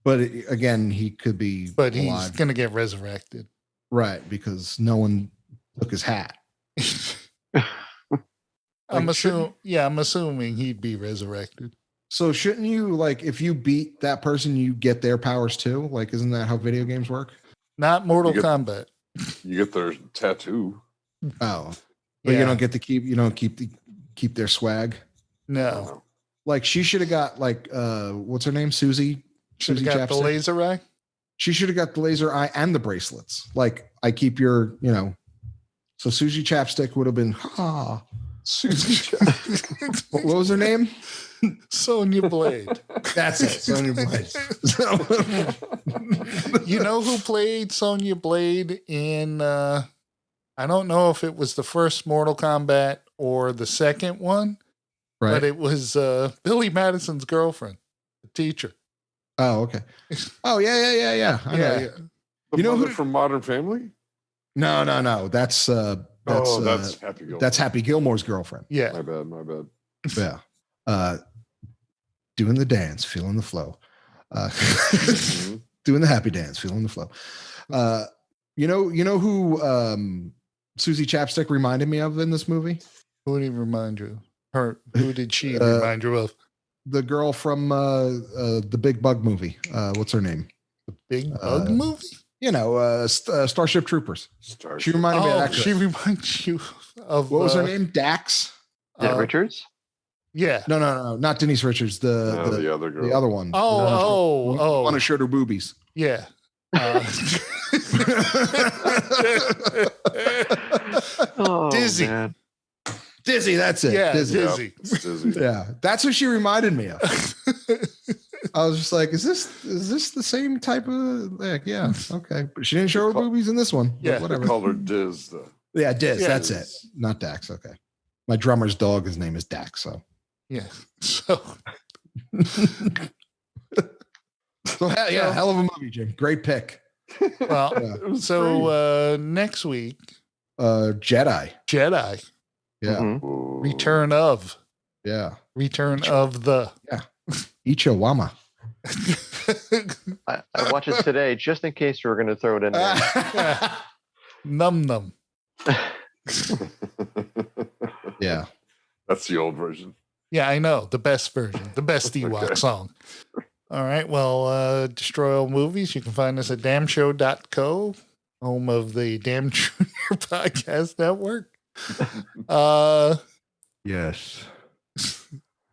But again, he could be. But alive. He's gonna get resurrected. Right, because no one took his hat. I'm assuming he'd be resurrected. So shouldn't you, like, if you beat that person, you get their powers too? Like, isn't that how video games work? Not Mortal Kombat. You get their tattoo. Oh, but you don't get to keep their swag. No. Like she should have got like what's her name? Susie. Should have got the laser eye. She should have got the laser eye and the bracelets. Like I keep your, so Susie Chapstick would have been Susie Chapstick. What was her name? Sonya Blade. That's it. Sonya Blade. You know who played Sonya Blade in I don't know if it was the first Mortal Kombat or the second one, right? But it was Billy Madison's girlfriend, the teacher. Oh, okay. Oh, yeah. I know. Yeah. You know who from Modern Family? No. That's Happy Gilmore. That's Happy Gilmore's girlfriend. Yeah. My bad. Yeah. Doing the dance, feeling the flow. Doing the happy dance, feeling the flow. You know who Susie Chapstick reminded me of in this movie? Who did he remind you? Her. Who did she remind you of? The girl from the Big Bug movie. What's her name? The Big Bug movie? Starship Troopers. She reminded me of that. She reminds you of what was her name? Dax? Richards? Yeah. No, not Denise Richards. The other girl. The other one. Oh. Want to show her boobies. Yeah. Dizzy. Man. Dizzy, that's it. Yeah, Dizzy. Dizzy. Yeah, that's what she reminded me of. I was just like, is this the same type of yeah, okay. But she didn't show her boobies in this one. Yeah, whatever. They called her Diz though. Yeah, Diz, that's it. Not Dax. Okay. My drummer's dog, his name is Dax, so yeah. So hell of a movie, Jim. Great pick. Well, so next week, Jedi. Yeah. Mm-hmm. Return of. Yeah. Return of the. Yeah. Ichawama. I watched it today just in case you were going to throw it in there. Num. Yeah. That's the old version. Yeah, I know. The best version. The best Ewok song. All right. Well, Destroy All Movies. You can find us at damshow.co, home of the Damn Junior Podcast Network. Yes.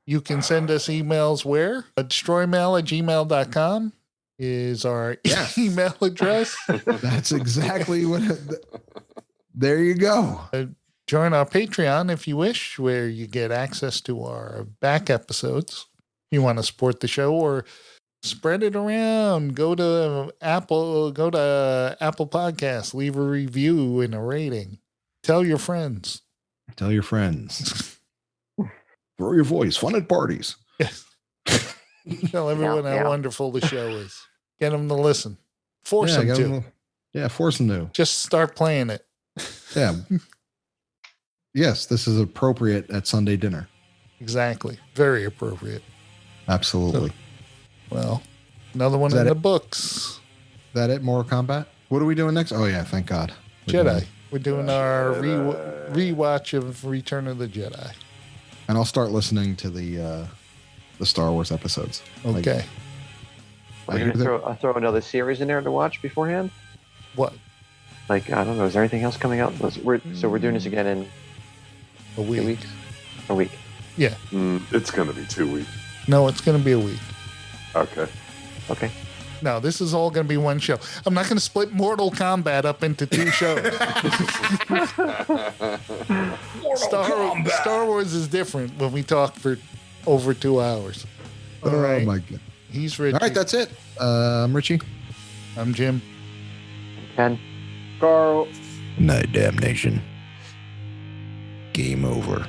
You can send us emails where? destroymail@gmail.com is our email address. That's exactly what. There you go. Join our Patreon if you wish, where you get access to our back episodes. If you want to support the show or spread it around, go to Apple Podcasts, leave a review and a rating. Tell your friends. Throw your voice. Fun at parties. Tell everyone how wonderful the show is. Get them to listen. Force them to. Force them to. Just start playing it. Yeah. Yes, this is appropriate at Sunday dinner. Exactly. Very appropriate. Absolutely. Well, another one in the books. Is that it? Mortal Kombat? What are we doing next? Oh, yeah. Thank God. We're doing our rewatch of Return of the Jedi. And I'll start listening to the Star Wars episodes. Okay. Are you going to throw another series in there to watch beforehand? What? Like, I don't know. Is there anything else coming out? We're doing this again in a week. 2 weeks? A week. Yeah. It's going to be 2 weeks. No, it's going to be a week. Okay. No, this is all going to be one show. I'm not going to split Mortal Kombat up into 2 shows. Star Wars is different when we talk for over 2 hours. All right. Oh, my God. He's Richie. All right, that's it. I'm Richie. I'm Jim. Ken. Carl. Night, damnation. Game over.